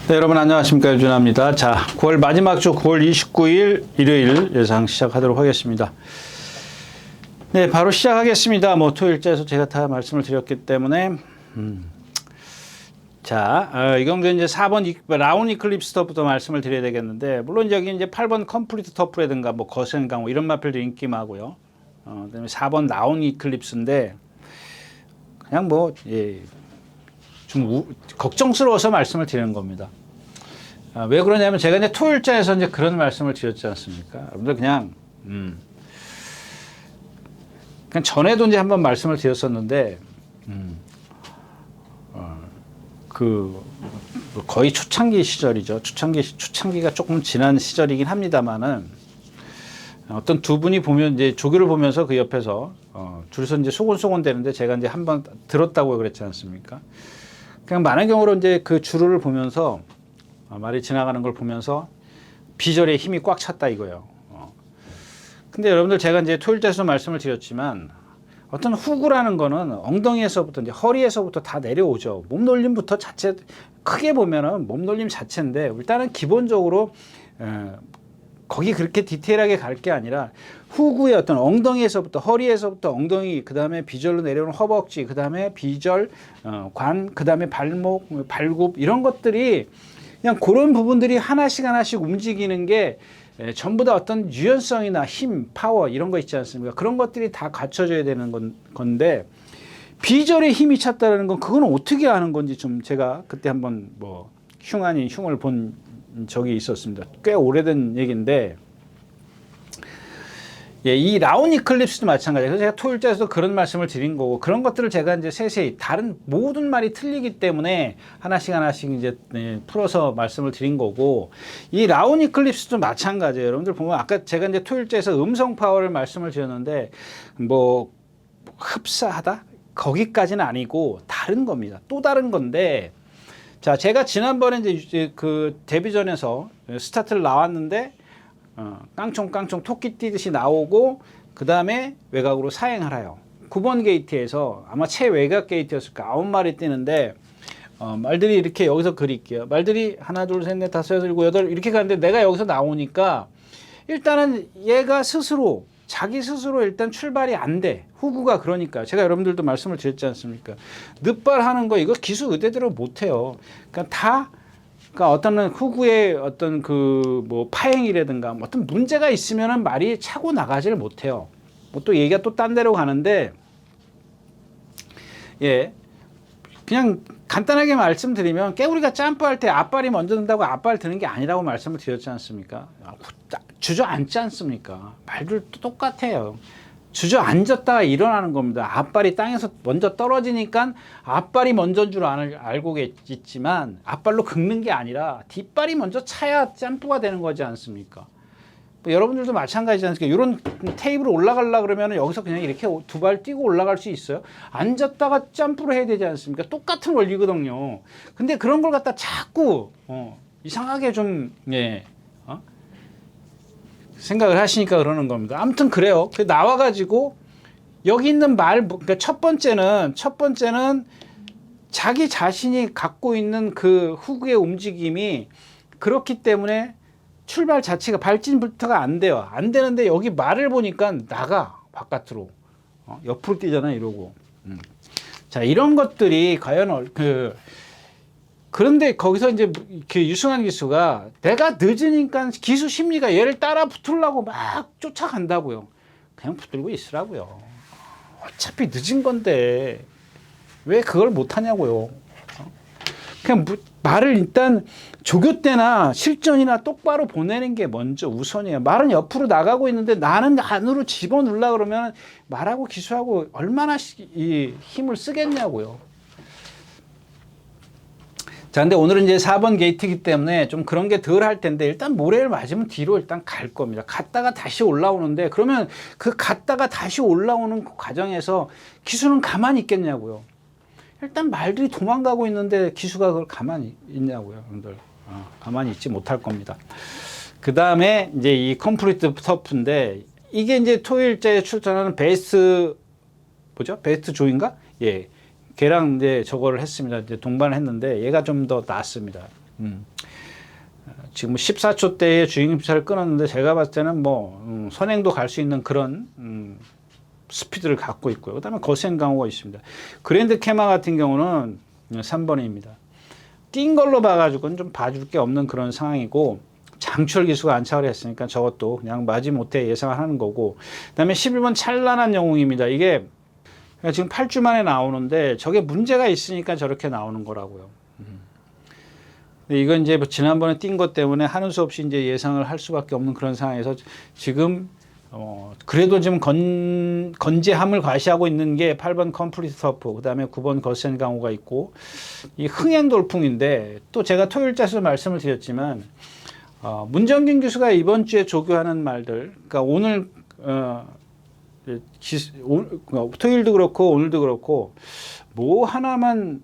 네, 여러분 안녕하십니까, 유준하입니다. 자, 9월 마지막 주 9월 29일 일요일 예상 시작하도록 하겠습니다. 네, 바로 시작하겠습니다. 토요일째에서 제가 다 말씀을 드렸기 때문에 자, 이 경우에 이제 4번 라운 이클립스 터프부터 말씀을 드려야 되겠는데, 물론 여기 이제 8번 컴플리트 터프라든가 거센 강호 이런 마필도 인기마고요. 그다음에 4번 라운 이클립스인데 그냥 좀 걱정스러워서 말씀을 드리는 겁니다. 왜 그러냐면 제가 이제 토요일자에서 이제 그런 말씀을 드렸지 않습니까? 여러분들 그냥 전에도 이제 한번 말씀을 드렸었는데 거의 초창기 시절이죠. 초창기가 조금 지난 시절이긴 합니다만은 어떤 두 분이 보면 이제 조교를 보면서 그 옆에서 둘이서 이제 소곤소곤 되는데 제가 이제 한번 들었다고 그랬지 않습니까? 그냥 많은 경우로 이제 그 주루를 보면서 말이 지나가는 걸 보면서 비절에 힘이 꽉 찼다 이거예요. 근데 여러분들 제가 이제 토요일자에서 말씀을 드렸지만 어떤 후구라는 거는 엉덩이에서부터 이제 허리에서부터 다 내려오죠. 몸놀림부터 자체 크게 보면은 몸놀림 자체인데 일단은 기본적으로 거기 그렇게 디테일하게 갈 게 아니라 후구의 어떤 엉덩이에서부터 허리에서부터 엉덩이, 그 다음에 비절로 내려오는 허벅지, 그 다음에 비절, 관, 그 다음에 발목, 발굽 이런 것들이 그냥 그런 부분들이 하나씩 움직이는 게 전부 다 어떤 유연성이나 힘, 파워 이런 거 있지 않습니까? 그런 것들이 다 갖춰져야 되는 건데 비절에 힘이 찼다는 건 그건 어떻게 아는 건지 좀 제가 그때 한번 흉 아닌 흉을 본 적이 있었습니다. 꽤 오래된 얘기인데 이 라운 이클립스도 마찬가지예요. 그래서 제가 토요일자에서 그런 말씀을 드린 거고 그런 것들을 제가 이제 세세히 다른 모든 말이 틀리기 때문에 하나씩 이제 풀어서 말씀을 드린 거고 이 라운 이클립스도 마찬가지예요. 여러분들 보면 아까 제가 이제 토요일자에서 음성 파워를 말씀을 드렸는데 흡사하다? 거기까지는 아니고 다른 겁니다. 또 다른 건데 자, 제가 지난번에 이제 그 데뷔전에서 스타트를 나왔는데 깡총깡총 토끼 뛰듯이 나오고 그 다음에 외곽으로 사행하라요. 9번 게이트에서 아마 최외곽 게이트였을까 9마리 뛰는데 말들이 이렇게 여기서 그릴게요. 말들이 하나 둘 셋 넷 다섯 여섯 일곱 여덟 이렇게 가는데 내가 여기서 나오니까 일단은 얘가 스스로 자기 스스로 일단 출발이 안 돼. 후구가 그러니까 제가 여러분들도 말씀을 드렸지 않습니까? 늦발하는 거 이거 기수 의대대로 못 해요. 그러니까 어떤 후구의 어떤 파행이라든가 어떤 문제가 있으면은 말이 차고 나가지를 못해요. 또 얘기가 또 딴 데로 가는데 그냥 간단하게 말씀드리면 깨구리가 점프할 때 앞발이 먼저 든다고 앞발 드는 게 아니라고 말씀을 드렸지 않습니까? 주저앉지 않습니까? 말들도 똑같아요. 주저앉았다가 일어나는 겁니다. 앞발이 땅에서 먼저 떨어지니까 앞발이 먼저인 줄 알고 있지만 앞발로 긁는 게 아니라 뒷발이 먼저 차야 점프가 되는 거지 않습니까? 여러분들도 마찬가지지 않습니까? 이런 테이블 올라가려고 그러면 여기서 그냥 이렇게 두 발 뛰고 올라갈 수 있어요? 앉았다가 점프를 해야 되지 않습니까? 똑같은 원리거든요. 근데 그런 걸 갖다 자꾸 이상하게 좀 생각을 하시니까 그러는 겁니다. 아무튼 그래요. 나와가지고 여기 있는 그러니까 첫 번째는 자기 자신이 갖고 있는 그 후구의 움직임이 그렇기 때문에 출발 자체가 발진부터가 안 돼요. 안 되는데 여기 말을 보니까 나가 바깥으로 옆으로 뛰잖아 이러고. 자, 이런 것들이 과연 그런데 거기서 이제 유승환 기수가 내가 늦으니까 기수 심리가 얘를 따라 붙으려고 막 쫓아간다고요. 그냥 붙들고 있으라고요. 어차피 늦은 건데 왜 그걸 못하냐고요. 그냥 말을 일단 조교 때나 실전이나 똑바로 보내는 게 먼저 우선이에요. 말은 옆으로 나가고 있는데 나는 안으로 집어넣으려고 그러면 말하고 기수하고 얼마나 힘을 쓰겠냐고요. 자, 근데 오늘은 이제 4번 게이트이기 때문에 좀 그런 게 덜 할 텐데 일단 모래를 맞으면 뒤로 일단 갈 겁니다. 갔다가 다시 올라오는데 그러면 그 갔다가 다시 올라오는 그 과정에서 기수는 가만히 있겠냐고요. 일단 말들이 도망가고 있는데 기수가 그걸 가만히 있냐고요, 여러분들. 가만히 있지 못할 겁니다. 그 다음에 이제 이 컴플리트 터프인데 이게 이제 토요일자에 출전하는 베스트 조인가? 걔랑 이제 저거를 했습니다. 이제 동반을 했는데 얘가 좀 더 낫습니다. 지금 14초대에 주행차를 끊었는데 제가 봤을 때는 뭐 선행도 갈 수 있는 그런 스피드를 갖고 있고요. 그다음에 거센 강호가 있습니다. 그랜드 캐마 같은 경우는 3번입니다. 뛴 걸로 봐가지고는 좀 봐줄 게 없는 그런 상황이고 장철 기수가 안착을 했으니까 저것도 그냥 마지못해 예상을 하는 거고, 그다음에 11번 찬란한 영웅입니다. 이게 지금 8주 만에 나오는데 저게 문제가 있으니까 저렇게 나오는 거라고요. 이건 이제 지난번에 뛴 것 때문에 하는 수 없이 이제 예상을 할 수밖에 없는 그런 상황에서 지금 그래도 지금 건재함을 과시하고 있는 게 8번 컴플리트 터프, 그 다음에 9번 거센 강호가 있고, 이 흥행 돌풍인데 또 제가 토요일자에서 말씀을 드렸지만 문정균 교수가 이번 주에 조교하는 말들, 그러니까 오늘 토요일도 그렇고 오늘도 그렇고 뭐 하나만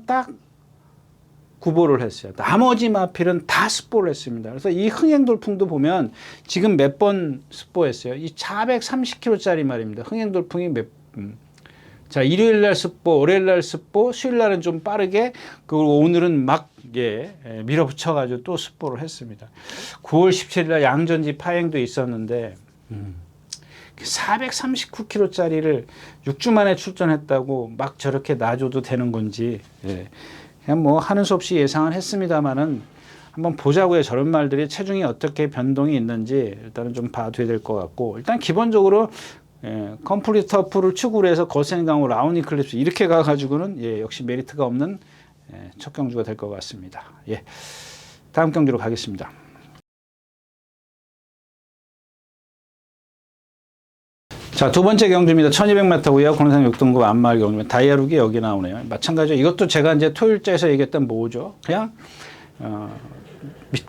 딱 구보를 했어요. 나머지 마필은 다 스포를 했습니다. 그래서 이 흥행 돌풍도 보면 지금 몇 번 스포했어요. 이 430km짜리 말입니다. 흥행 돌풍이 자, 일요일 날 스포, 월요일 날 스포, 수요일 날은 좀 빠르게, 그리고 오늘은 막 밀어붙여 가지고 또 스포를 했습니다. 9월 17일 날 양전지 파행도 있었는데 439km짜리를 6주 만에 출전했다고 막 저렇게 놔줘도 되는 건지, 그냥 뭐 하는 수 없이 예상을 했습니다만은 한번 보자고요. 저런 말들이 체중이 어떻게 변동이 있는지 일단은 좀 봐둬야 될 것 같고, 일단 기본적으로 컴플리트 터프를 축으로 해서 거센 강호 라운 이클립스 이렇게 가가지고는 역시 메리트가 없는 첫 경주가 될 것 같습니다. 다음 경주로 가겠습니다. 자, 두 번째 경주입니다. 1200m고요. 공상 6등급 안마을 경주입니다. 다이아룩이 여기 나오네요. 마찬가지로 이것도 제가 이제 토요일자에서 얘기했던 뭐죠? 그냥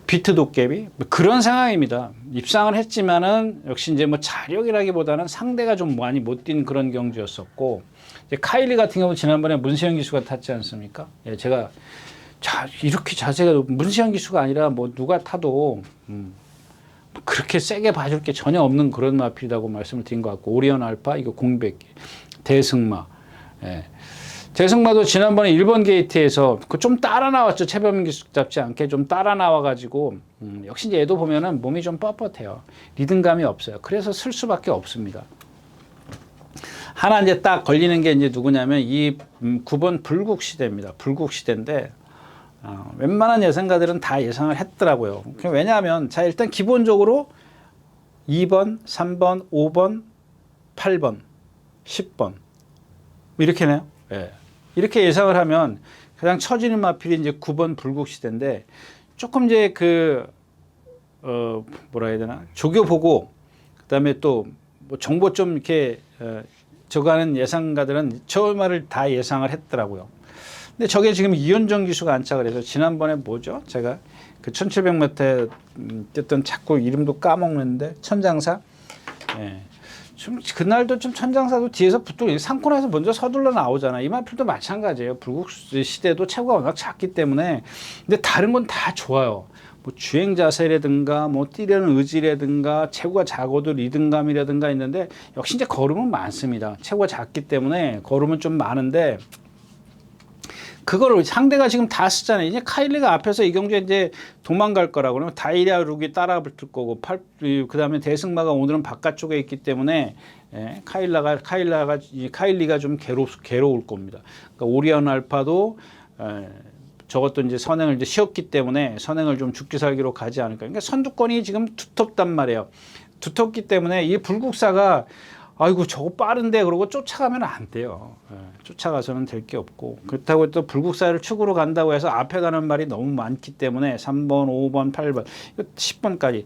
비트 도깨비 그런 상황입니다. 입상을 했지만은 역시 이제 뭐 자력이라기보다는 상대가 좀 많이 못 뛴 그런 경주였었고, 이제 카일리 같은 경우 지난번에 문세영 기수가 탔지 않습니까? 제가 이렇게 자세가 문세영 기수가 아니라 뭐 누가 타도 그렇게 세게 봐줄 게 전혀 없는 그런 마필이라고 말씀을 드린 것 같고, 오리온 알파 이거 공백기, 대승마, 대승마도 지난번에 1번 게이트에서 그 좀 따라 나왔죠. 최범민 기수답지 않게 좀 따라 나와가지고 역시 이제 얘도 보면은 몸이 좀 뻣뻣해요. 리듬감이 없어요. 그래서 쓸 수밖에 없습니다. 하나 이제 딱 걸리는 게 이제 누구냐면 이 9번 불국시대입니다. 불국시대인데 웬만한 예상가들은 다 예상을 했더라고요. 왜냐하면 자, 일단 기본적으로 2번, 3번, 5번, 8번, 10번 이렇게네요. 이렇게 예상을 하면 가장 처지는 마필이 이제 9번 불국시대인데, 조금 이제 뭐라 해야 되나, 조교 보고 그다음에 또 뭐 정보 좀 이렇게 저거하는 예상가들은 저 말을 다 예상을 했더라고요. 근데 저게 지금 이현정 기수가 안착을 해서 지난번에 뭐죠? 제가 그 1700m에 뛰었던 자꾸 이름도 까먹는데 천장사? 좀 그날도 좀 천장사도 뒤에서 붙고 상코너에서 먼저 서둘러 나오잖아. 이 마필도 마찬가지예요. 불국 시대도 체구가 워낙 작기 때문에. 근데 다른 건 다 좋아요. 뭐 주행 자세라든가 뭐 뛰려는 의지라든가 체구가 작아도 리듬감이라든가 있는데, 역시 이제 걸음은 많습니다. 체구가 작기 때문에 걸음은 좀 많은데, 그거를 상대가 지금 다 쓰잖아요. 이제 카일리가 앞에서 이 경주에 이제 도망갈 거라고 그러면 다이아룩이 따라 붙을 거고, 그 다음에 대승마가 오늘은 바깥쪽에 있기 때문에 카일리가 좀 괴로울 겁니다. 그러니까 오리온 알파도 저것도 이제 선행을 이제 쉬었기 때문에 선행을 좀 죽기 살기로 가지 않을까. 그러니까 선두권이 지금 두텁단 말이에요. 두텁기 때문에 이 불국사가 아이고 저거 빠른데 그러고 쫓아가면 안 돼요. 쫓아가서는 될 게 없고, 그렇다고 또 불국사를 축으로 간다고 해서 앞에 가는 말이 너무 많기 때문에 3번, 5번, 8번, 10번까지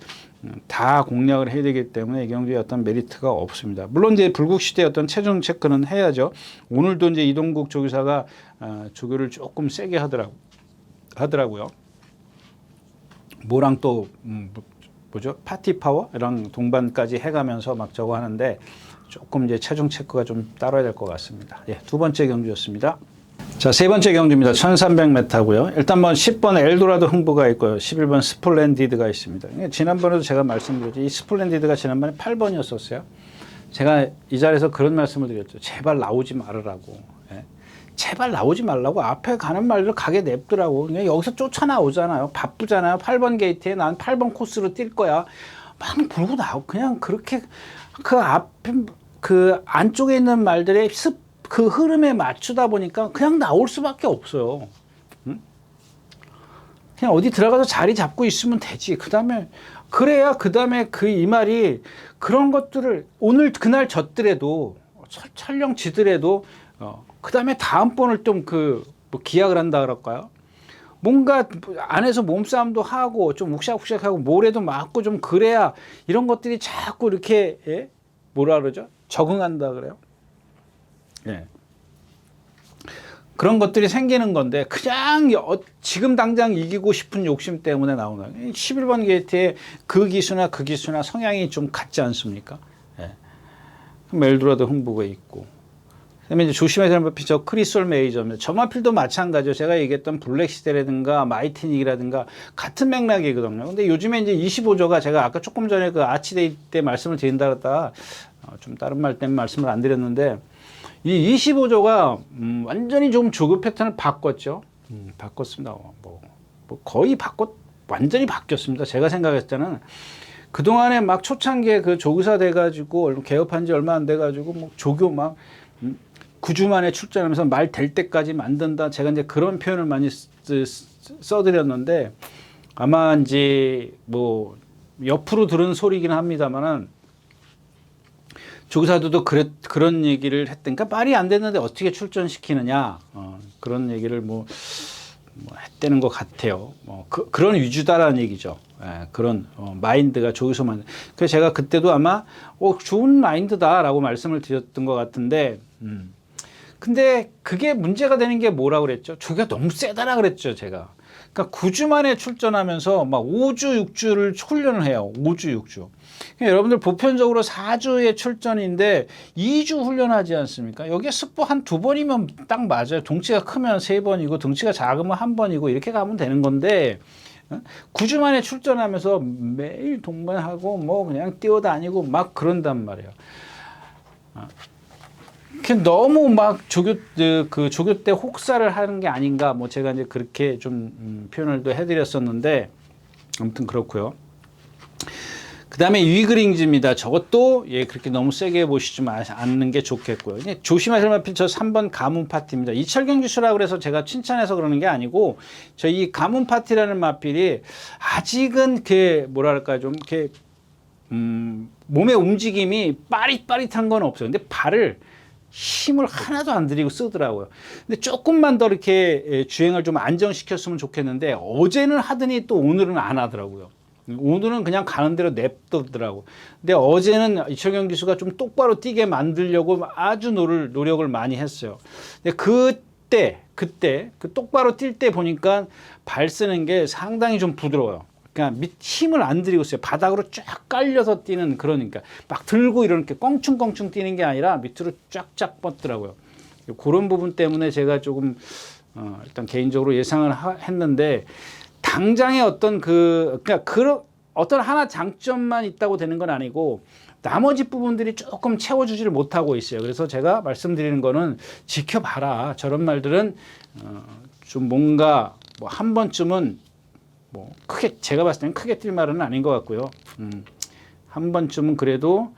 다 공략을 해야 되기 때문에 이 경주에 어떤 메리트가 없습니다. 물론 이제 불국시대의 어떤 체중 체크는 해야죠. 오늘도 이제 이동국 조교사가 조교를 조금 세게 하더라고요. 뭐랑 또 뭐죠? 파티 파워랑 동반까지 해가면서 막 저거 하는데 조금 이제 체중 체크가 좀 따라야 될 것 같습니다. 두 번째 경주였습니다. 자, 세 번째 경주입니다. 1300m고요. 일단 뭐 10번 엘도라도 흥부가 있고요. 11번 스플렌디드가 있습니다. 지난번에도 제가 말씀드렸죠. 이 스플렌디드가 지난번에 8번이었었어요. 제가 이 자리에서 그런 말씀을 드렸죠. 제발 나오지 말으라고. 제발 나오지 말라고 앞에 가는 말들 가게 냅두라고. 그냥 여기서 쫓아나오잖아요. 바쁘잖아요. 8번 게이트에 난 8번 코스로 뛸 거야. 막 불고 나오고 그냥 그렇게 그 앞에 그 안쪽에 있는 말들의 그 흐름에 맞추다 보니까 그냥 나올 수밖에 없어요. 응? 그냥 어디 들어가서 자리 잡고 있으면 되지. 그다음에 그래야 그다음에 그 이 말이 그런 것들을 오늘 그날 졌더라도 촬영 지더라도 그다음에 다음번을 좀 뭐 기약을 한다 그럴까요? 뭔가 안에서 몸싸움도 하고 좀 욱샥욱샥하고 모래도 맞고 좀 그래야 이런 것들이 자꾸 이렇게 예? 뭐라 그러죠? 적응한다 그래요. 예. 그런 것들이 생기는 건데 그냥 지금 당장 이기고 싶은 욕심 때문에 나오는 11번 게이트에 그 기수나 성향이 좀 같지 않습니까? 예. 멜도라도 흥부가 있고 그다음에 이제 조심해야 될 것이 저 크리솔 메이저입니다. 저마필도 마찬가지죠. 제가 얘기했던 블랙시대라든가 마이티닉이라든가 같은 맥락이거든요. 근데 요즘에 이제 25조가 제가 아까 조금 전에 그 아치데이 때 말씀을 드린다 그랬다가 좀 다른 말 때문에 말씀을 안 드렸는데 이 25조가 완전히 좀 조교 패턴을 바꿨죠. 바꿨습니다. 뭐 거의 완전히 바뀌었습니다. 제가 생각했을 때는 그동안에 막 초창기에 그 조교사 돼가지고 개업한 지 얼마 안 돼가지고 뭐 조교 막 9주 만에 출전하면서 말 될 때까지 만든다. 제가 이제 그런 표현을 많이 써드렸는데 아마 이제 뭐 옆으로 들은 소리긴 합니다만은 조교사들도 그런 얘기를 했던, 그러니까 말이 안 됐는데 어떻게 출전시키느냐 그런 얘기를 뭐 했다는 것 같아요. 그런 위주다라는 얘기죠. 예, 그런 마인드가 조교사 마인드. 그래서 제가 그때도 아마 좋은 마인드다라고 말씀을 드렸던 것 같은데. 근데 그게 문제가 되는 게 뭐라고 그랬죠? 조교가 너무 세다라 그랬죠, 제가. 그러니까 9주 만에 출전하면서 막 5주, 6주를 훈련을 해요. 5주, 6주. 그러니까 여러분들 보편적으로 4주의 출전인데 2주 훈련하지 않습니까? 여기에 스포 한 2번이면 딱 맞아요. 덩치가 크면 3번이고 덩치가 작으면 1번이고 이렇게 가면 되는 건데 9주 만에 출전하면서 매일 동반하고 뭐 그냥 뛰어다니고 막 그런단 말이에요. 너무 막 조교 때 혹사를 하는 게 아닌가, 뭐 제가 이제 그렇게 좀 표현을 또 해드렸었는데 아무튼 그렇고요. 그 다음에 위그링즈입니다. 저것도 그렇게 너무 세게 보시지 않는 게 좋겠고요. 조심하실 마필 저 3번 가문 파티입니다. 이철경 기수라고 그래서 제가 칭찬해서 그러는 게 아니고 저 이 가문 파티라는 마필이 아직은 뭐랄까 좀 이렇게 몸의 움직임이 빠릿빠릿한 건 없어요. 근데 발을 힘을 하나도 안 들이고 쓰더라고요. 근데 조금만 더 이렇게 주행을 좀 안정시켰으면 좋겠는데 어제는 하더니 또 오늘은 안 하더라고요. 오늘은 그냥 가는 대로 냅두더라고. 근데 어제는 이철경 기수가 좀 똑바로 뛰게 만들려고 아주 노력을 많이 했어요. 근데 그때 그 똑바로 뛸 때 보니까 발 쓰는 게 상당히 좀 부드러워요. 그러니까 힘을 안 들이고 있어요. 바닥으로 쫙 깔려서 뛰는, 그러니까 막 들고 이렇게 껑충껑충 뛰는 게 아니라 밑으로 쫙쫙 뻗더라고요. 그런 부분 때문에 제가 조금 일단 개인적으로 예상을 했는데 당장의 그러니까 어떤 하나 장점만 있다고 되는 건 아니고 나머지 부분들이 조금 채워주지를 못하고 있어요. 그래서 제가 말씀드리는 거는 지켜봐라. 저런 말들은 좀 뭔가 뭐 한 번쯤은 뭐 크게, 제가 봤을 때는 크게 뛸 말은 아닌 것 같고요. 한 번쯤은 그래도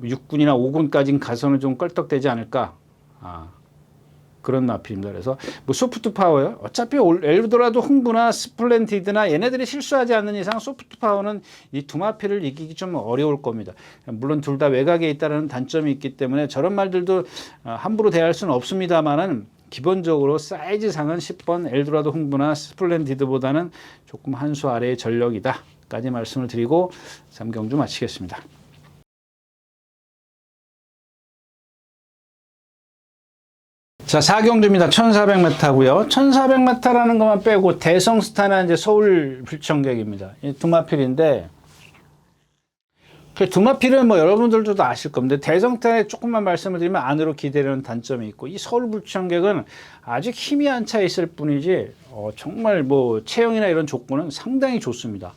6군이나 5군까지는 가서는 좀 껄떡대지 않을까. 그런 마필입니다. 그래서 뭐 소프트 파워요. 어차피 엘도라도 흥부나 스플렌디드나 얘네들이 실수하지 않는 이상 소프트 파워는 이 두 마필을 이기기 좀 어려울 겁니다. 물론 둘 다 외곽에 있다는 단점이 있기 때문에 저런 말들도 함부로 대할 수는 없습니다만은 기본적으로 사이즈상은 10번 엘도라도 흥부나 스플렌디드보다는 조금 한 수 아래의 전력이다 까지 말씀을 드리고 3경주 마치겠습니다. 자, 4경주입니다. 1400m고요. 1400m라는 것만 빼고 대성스타나 이제 서울 불청객입니다. 이 두마필인데 그 두마필은 뭐 여러분들도 다 아실 겁니다. 대성스타에 조금만 말씀을 드리면 안으로 기대려는 단점이 있고 이 서울 불청객은 아직 힘이 안 차 있을 뿐이지 정말 뭐 체형이나 이런 조건은 상당히 좋습니다.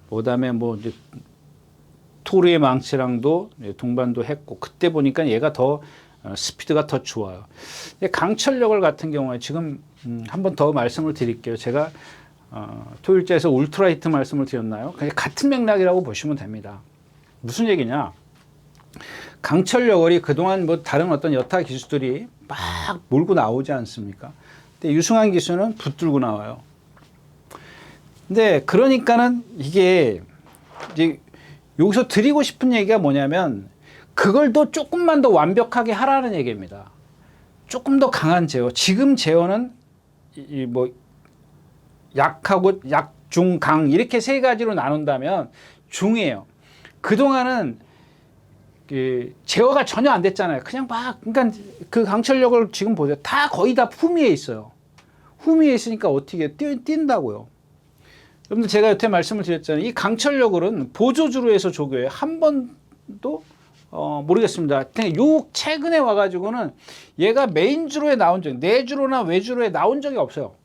그다음에 뭐 이제 토르의 망치랑도 동반도 했고 그때 보니까 얘가 더 스피드가 더 좋아요. 강철력을 같은 경우에 지금 한 번 더 말씀을 드릴게요. 제가 토일자에서 울트라 히트 말씀을 드렸나요? 그냥 같은 맥락이라고 보시면 됩니다. 무슨 얘기냐? 강철력이 그동안 뭐 다른 어떤 여타 기수들이 막 몰고 나오지 않습니까? 근데 유승환 기수는 붙들고 나와요. 근데 그러니까는 이게 이제 여기서 드리고 싶은 얘기가 뭐냐면 그걸 또 조금만 더 완벽하게 하라는 얘기입니다. 조금 더 강한 제어. 지금 제어는 뭐 약하고 약, 중, 강 이렇게 세 가지로 나눈다면 중이에요. 그동안은 그 제어가 전혀 안 됐잖아요. 그냥 막 그러니까 그 강철력을 지금 보세요. 다 거의 다 품위에 있어요. 품위에 있으니까 어떻게 뛴다고요. 여러분들 제가 여태 말씀을 드렸잖아요. 이 강철력은 보조주로 해서 조교해요. 한 번도 모르겠습니다. 요 최근에 와가지고는 얘가 메인주로에 나온 적, 내주로나 외주로에 나온 적이 없어요.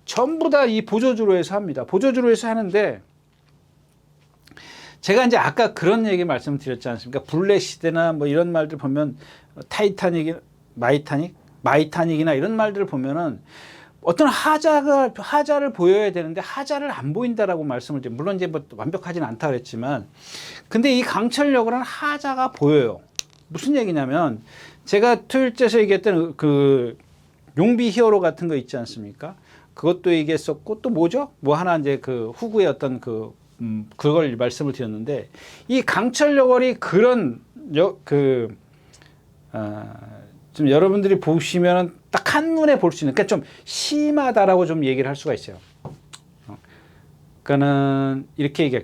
전부 다 이 보조주로 해서 합니다. 보조주로 해서 하는데 제가 이제 아까 그런 얘기 말씀드렸지 않습니까? 블랙 시대나 뭐 이런 말들 보면 타이타닉, 마이타닉이나 이런 말들을 보면은 어떤 하자를 보여야 되는데 하자를 안 보인다라고 말씀을 드려요. 물론 이제 뭐 완벽하진 않다 그랬지만 근데 이 강철력은 하자가 보여요. 무슨 얘기냐면 제가 토요일째에서 얘기했던 그 용비 히어로 같은 거 있지 않습니까? 그것도 얘기했었고 또 뭐죠? 뭐 하나 이제 그 후구의 어떤 그걸 말씀을 드렸는데 이 강철력이 그런 좀 여러분들이 보시면 딱 한눈에 볼 수 있는 그러니까 좀 심하다라고 좀 얘기를 할 수가 있어요. 그러니까는 이렇게 얘기해.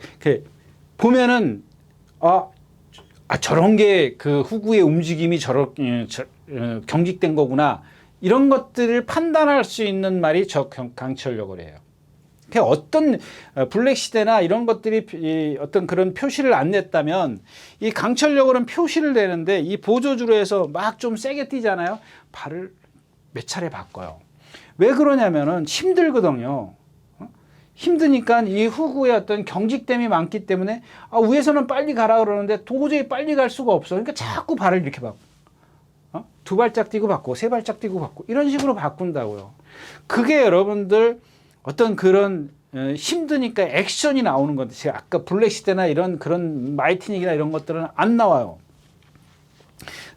보면은 저런 게 그 후구의 움직임이 경직된 거구나. 이런 것들을 판단할 수 있는 말이 강철력을 해요. 어떤 블랙 시대나 이런 것들이 어떤 그런 표시를 안 냈다면 이 강철력은 표시를 내는데 이 보조주로 해서 막 좀 세게 뛰잖아요. 발을 몇 차례 바꿔요. 왜 그러냐면은 힘들거든요. 힘드니까 이 후구의 어떤 경직됨이 많기 때문에 위에서는 빨리 가라 그러는데 도저히 빨리 갈 수가 없어. 그러니까 자꾸 발을 이렇게 바꿔. 두 발짝 뛰고 바꾸고 세 발짝 뛰고 바꾸고 이런 식으로 바꾼다고요. 그게 여러분들 어떤 그런 힘드니까 액션이 나오는 건데 제가 아까 블랙 시대나 이런 그런 마이티닉이나 이런 것들은 안 나와요.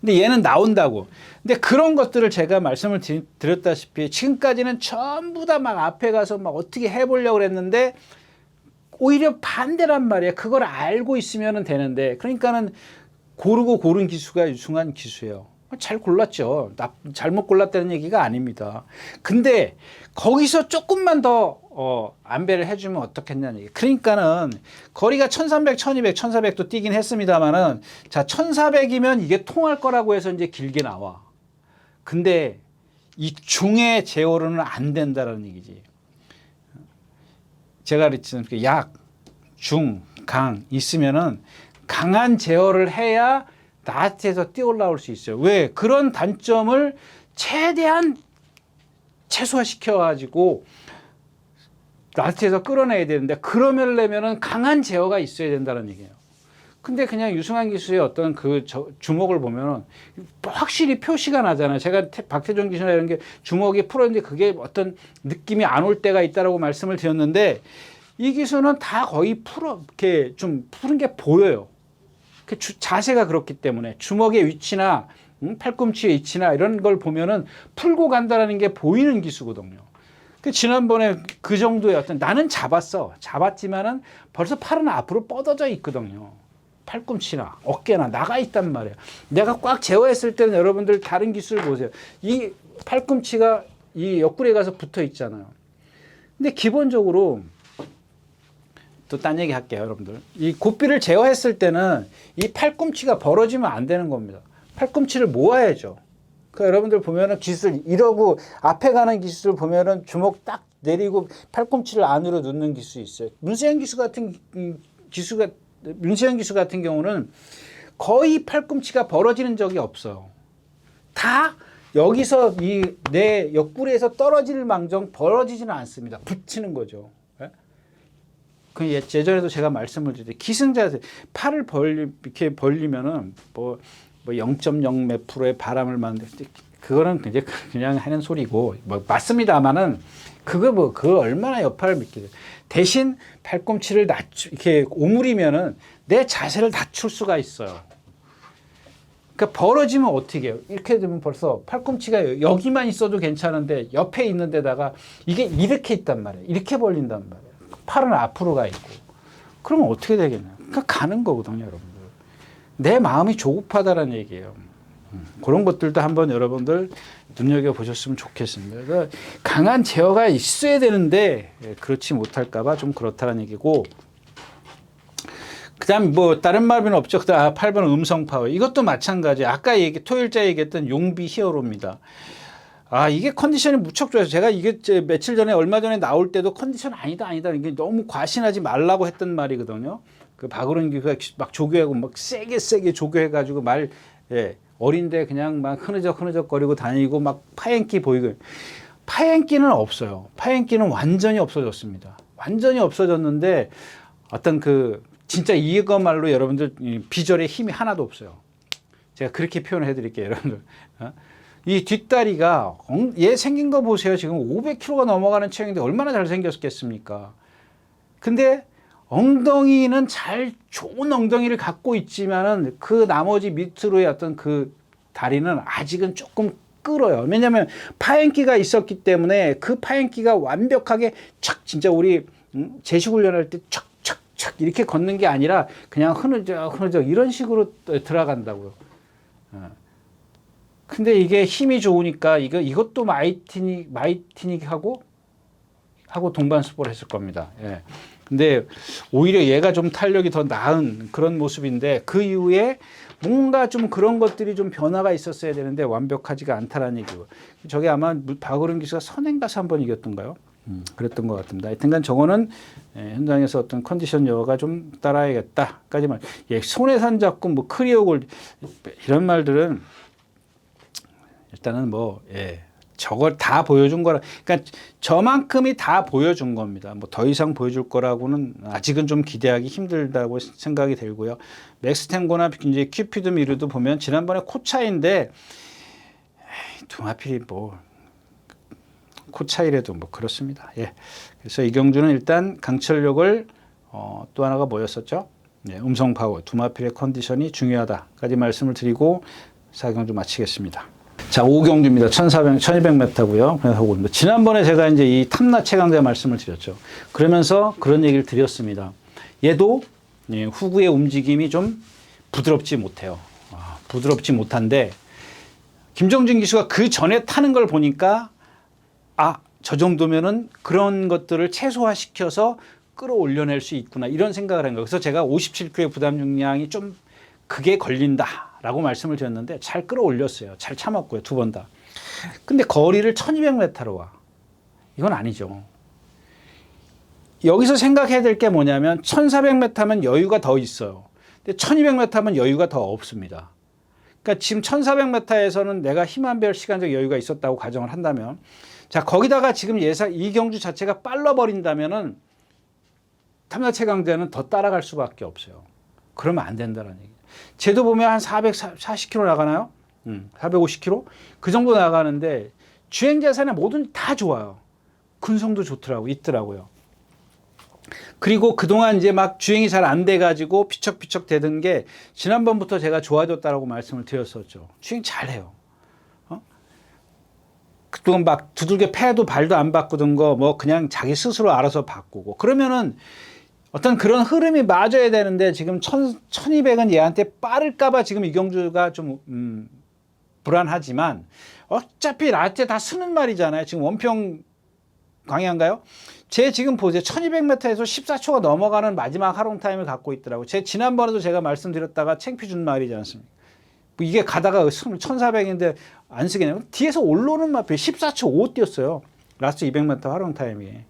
근데 얘는 나온다고. 근데 그런 것들을 제가 말씀을 드렸다시피 지금까지는 전부 다 막 앞에 가서 막 어떻게 해보려고 그랬는데 오히려 반대란 말이에요. 그걸 알고 있으면 되는데 그러니까는 고르고 고른 기수가 유승환 기수예요. 잘 골랐죠. 잘못 골랐다는 얘기가 아닙니다. 근데 거기서 조금만 더 안배를 해주면 어떻겠냐는 얘기. 그러니까는 거리가 1300, 1200, 1400도 뛰긴 했습니다만은 자 1400이면 이게 통할 거라고 해서 이제 길게 나와. 근데 이 중의 제어로는 안 된다는 얘기지. 제가 그랬잖아요. 약, 중, 강 있으면은 강한 제어를 해야 나트에서 뛰어 올라올 수 있어요. 왜? 그런 단점을 최대한 최소화시켜가지고 나트에서 끌어내야 되는데 그러려면은 강한 제어가 있어야 된다는 얘기예요. 근데 그냥 유승환 기수의 어떤 그 주먹을 보면은 확실히 표시가 나잖아요. 제가 박태종 기수나 이런 게 주먹이 풀었는데 그게 어떤 느낌이 안 올 때가 있다라고 말씀을 드렸는데 이 기수는 다 거의 이렇게 좀 푸른 게 보여요. 자세가 그렇기 때문에 주먹의 위치나 팔꿈치의 위치나 이런 걸 보면은 풀고 간다라는 게 보이는 기수거든요. 지난번에 그 정도의 어떤 나는 잡았지만은 벌써 팔은 앞으로 뻗어져 있거든요. 팔꿈치나 어깨나 나가 있단 말이에요. 내가 꽉 제어했을 때는 여러분들 다른 기술을 보세요. 이 팔꿈치가 이 옆구리에 가서 붙어 있잖아요. 근데 기본적으로 또 딴 얘기 할게요, 여러분들. 이 고삐를 제어했을 때는 이 팔꿈치가 벌어지면 안 되는 겁니다. 팔꿈치를 모아야죠. 그러니까 여러분들 보면은 기술 이러고 앞에 가는 기술 보면은 주먹 딱 내리고 팔꿈치를 안으로 넣는 기술이 있어요. 문세영 기수 같은 경우는 거의 팔꿈치가 벌어지는 적이 없어요. 다 여기서 내 옆구리에서 떨어질 망정 벌어지지는 않습니다. 붙이는 거죠. 예전에도 제가 말씀을 드렸는데 기승자세 팔을 이렇게 벌리면은 뭐 뭐 0.0 몇 프로의 바람을 맞는데 그거는 이제 그냥 하는 소리고 뭐 맞습니다만은 그거 얼마나 여파를 미치게 대신 팔꿈치를 이렇게 오므리면은 내 자세를 낮출 수가 있어요. 그러니까 벌어지면 어떻게 해요? 이렇게 되면 벌써 팔꿈치가 여기만 있어도 괜찮은데 옆에 있는 데다가 이게 이렇게 있단 말이에요. 이렇게 벌린단 말이에요. 팔은 앞으로 가 있고. 그러면 어떻게 되겠냐? 그러니까 가는 거거든요, 여러분들. 내 마음이 조급하다는 얘기예요. 그런 것들도 한번 여러분들 눈여겨보셨으면 좋겠습니다. 그러니까 강한 제어가 있어야 되는데 그렇지 못할까봐 좀 그렇다는 얘기고 그 다음 뭐 다른 말은 없죠. 그 다음 8번 음성 파워. 이것도 마찬가지. 아까 토요일째 얘기했던 용비 히어로입니다. 이게 컨디션이 무척 좋아서 제가 이게 며칠 전에 얼마 전에 나올 때도 컨디션 아니다. 이게 너무 과신하지 말라고 했던 말이거든요. 그 박으론기가 막 조교하고 막 세게 조교해가지고 어린데 그냥 막 흐느적거리고 다니고 막 파행기 보이고. 파행기는 없어요. 파행기는 완전히 없어졌습니다. 완전히 없어졌는데 어떤 진짜 이거말로 여러분들 비절의 힘이 하나도 없어요. 제가 그렇게 표현해 드릴게요, 여러분들. 이 뒷다리가 얘 생긴 거 보세요. 지금 500kg가 넘어가는 체형인데 얼마나 잘생겼겠습니까? 근데 엉덩이는 좋은 엉덩이를 갖고 있지만은 그 나머지 밑으로의 어떤 그 다리는 아직은 조금 끌어요. 왜냐하면 파행기가 있었기 때문에 그 파행기가 완벽하게 진짜 우리 제식훈련할 때 이렇게 걷는 게 아니라 그냥 흐느적 이런 식으로 들어간다고요. 근데 이게 힘이 좋으니까 이것도 마이티닉하고 동반수보를 했을 겁니다. 예. 근데 오히려 얘가 좀 탄력이 더 나은 그런 모습인데 그 이후에 뭔가 좀 그런 것들이 좀 변화가 있었어야 되는데 완벽하지가 않다라는 얘기고. 저게 아마 박어른 기수가 선행 가서 한번 이겼던가요? 그랬던 것 같습니다. 하여튼간 저거는 현장에서 어떤 컨디션 여가 좀 따라야겠다까지만. 손에 산 잡고 뭐 크리어골 이런 말들은 일단은 저걸 다 보여준 거라. 그러니까 저만큼이 다 보여준 겁니다. 뭐 더 이상 보여줄 거라고는 아직은 좀 기대하기 힘들다고 생각이 들고요. 맥스 탱고나 이제 큐피드 미르도 보면 지난번에 코차인데 두마필이 코차이래도 그렇습니다. 예. 그래서 이경주는 일단 강철력을 또 하나가 뭐였었죠? 음성 파워, 두마필의 컨디션이 중요하다까지 말씀을 드리고 4경주 마치겠습니다. 자, 5경주입니다. 1200m고요. 지난번에 제가 이제 이 탐나 최강자 말씀을 드렸죠. 그러면서 그런 얘기를 드렸습니다. 얘도 후구의 움직임이 좀 부드럽지 못해요. 부드럽지 못한데 김정진 기수가 그 전에 타는 걸 보니까 저 정도면은 그런 것들을 최소화시켜서 끌어올려낼 수 있구나 이런 생각을 한 거예요. 그래서 제가 57kg의 부담 중량이 좀 그게 걸린다라고 말씀을 드렸는데 잘 끌어올렸어요. 잘 참았고요. 두 번 다. 근데 거리를 1200m로 와. 이건 아니죠. 여기서 생각해야 될 게 뭐냐면 1400m면 여유가 더 있어요. 근데 1200m면 여유가 더 없습니다. 그러니까 지금 1400m에서는 내가 힘한별 시간적 여유가 있었다고 가정을 한다면 자, 거기다가 지금 이 경주 자체가 빨라버린다면은 탐나 최강자는 더 따라갈 수밖에 없어요. 그러면 안 된다는 얘기죠. 쟤도 보면 한 440km 나가나요? 450km? 그 정도 나가는데 주행자산에 뭐든 다 좋아요. 근성도 있더라고요. 그리고 그동안 이제 막 주행이 잘 안 돼가지고 피척피척 되던 게 지난번부터 제가 좋아졌다라고 말씀을 드렸었죠. 주행 잘해요. 그동안 막 두들겨 패도 발도 안 바꾸던 거 그냥 자기 스스로 알아서 바꾸고 그러면은 어떤 그런 흐름이 맞아야 되는데 지금 1200은 얘한테 빠를까봐 지금 이경주가 좀 불안하지만 어차피 나한테 다 쓰는 말이잖아요. 지금 원평 광야인가요? 제 지금 보세요. 1200m에서 14초가 넘어가는 마지막 하롱 타임을 갖고 있더라고요. 지난번에도 제가 말씀드렸다가 창피 준 말이지 않습니까? 이게 가다가 1400인데 안 쓰겠냐면 뒤에서 올라오는 마필 14초 5 뛰었어요. 라스트 200m 하롱 타임이.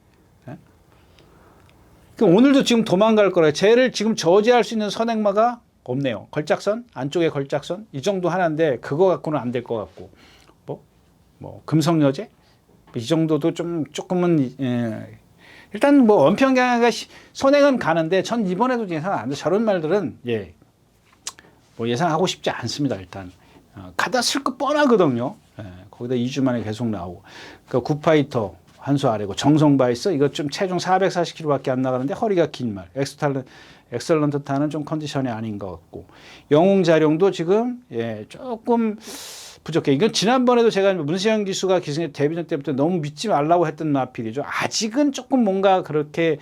오늘도 지금 도망갈 거라. 쟤를 지금 저지할 수 있는 선행마가 없네요. 걸작선, 안쪽에 걸작선 이 정도 하나인데 그거 갖고는 안 될 것 같고 금성여제 이 정도도 조금은 일단 원평경야가 선행은 가는데 전 이번에도 예상 안 돼. 저런 말들은 뭐 예상하고 싶지 않습니다. 일단 가다 쓸 거 뻔하거든요. 거기다 2주 만에 계속 나오고. 그러니까 굿파이터 한수 아래고 정성바이스 이거 좀 체중 440kg밖에 안 나가는데 허리가 긴 말. 엑설런트 타는 좀 컨디션이 아닌 것 같고. 영웅자룡도 지금 조금 부족해. 이건 지난번에도 제가 문세영 기수가 기승의 데뷔전 때부터 너무 믿지 말라고 했던 마필이죠. 아직은 조금 뭔가 그렇게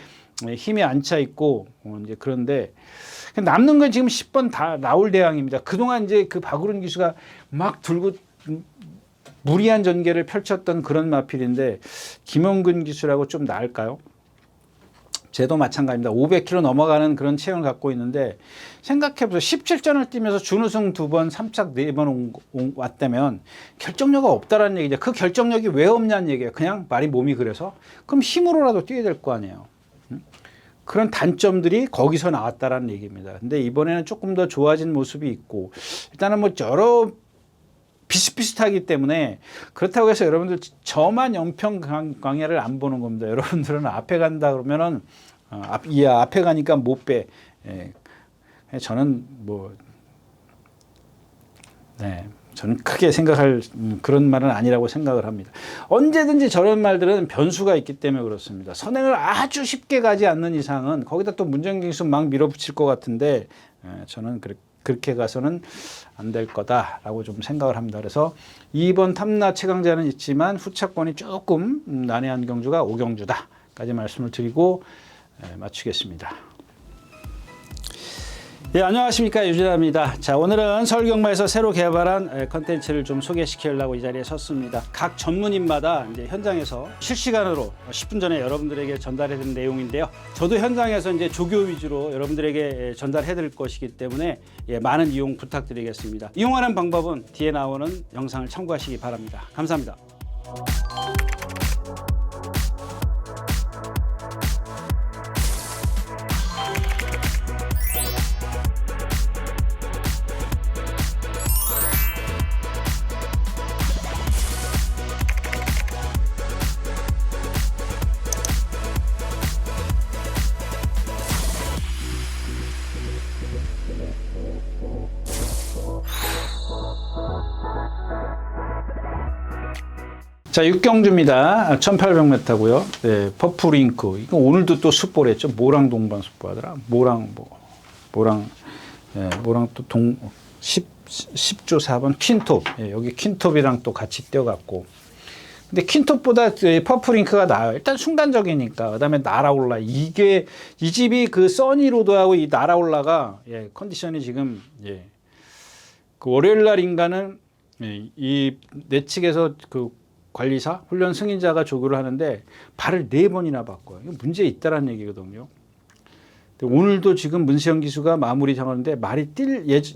힘이 안 차 있고 이제 그런데 남는 건 지금 10번 다 나올 대항입니다. 그동안 이제 그 박우른 기수가 막 들고 무리한 전개를 펼쳤던 그런 마필인데 김원근 기수라고 좀 나을까요? 쟤도 마찬가지입니다. 500kg 넘어가는 그런 체형을 갖고 있는데 생각해보세요. 17전을 뛰면서 준우승 2번, 3착 4번 왔다면 결정력이 없다라는 얘기죠. 그 결정력이 왜 없냐는 얘기예요. 그냥 말이 몸이 그래서. 그럼 힘으로라도 뛰어야 될 거 아니에요. 그런 단점들이 거기서 나왔다라는 얘기입니다. 근데 이번에는 조금 더 좋아진 모습이 있고 일단은 뭐 여러 비슷비슷하기 때문에 그렇다고 해서 여러분들 저만 연평 강야를 안 보는 겁니다. 여러분들은 앞에 간다 그러면은 앞에 가니까 못 빼. 저는 뭐 저는 크게 생각할 그런 말은 아니라고 생각을 합니다. 언제든지 저런 말들은 변수가 있기 때문에 그렇습니다. 선행을 아주 쉽게 가지 않는 이상은 거기다 또 문정기 기수 막 밀어붙일 것 같은데 저는 그렇게 가서는 안 될 거다라고 좀 생각을 합니다. 그래서 2번 탐나 최강자는 있지만 후차권이 조금 난해한 경주가 오경주다까지 말씀을 드리고 마치겠습니다. 네, 안녕하십니까, 유진아입니다. 자, 오늘은 서울경마에서 새로 개발한 컨텐츠를 좀 소개시키려고 이 자리에 섰습니다. 각 전문인마다 이제 현장에서 실시간으로 10분 전에 여러분들에게 전달해드린 내용인데요. 저도 현장에서 이제 조교 위주로 여러분들에게 전달해드릴 것이기 때문에 많은 이용 부탁드리겠습니다. 이용하는 방법은 뒤에 나오는 영상을 참고하시기 바랍니다. 감사합니다. 자, 육경주입니다. 1800m고요. 네, 퍼플잉크. 이거 오늘도 또 숯볼했죠. 모랑 동반 숯볼하더라. 모랑 또 10조 4번 퀸톱. 여기 퀸톱이랑 또 같이 뛰어갔고. 근데 퀸톱보다 퍼플잉크가 나아요. 일단 순간적이니까. 그다음에 날아올라. 이 집이 그 써니로드하고 이 날아올라가 컨디션이 지금 그 월요일 날 인간은 이 내측에서 그 관리사, 훈련 승인자가 조교를 하는데 발을 4번이나 바꿔요. 이거 문제 있다라는 얘기거든요. 오늘도 지금 문세영 기수가 마무리 잡았는데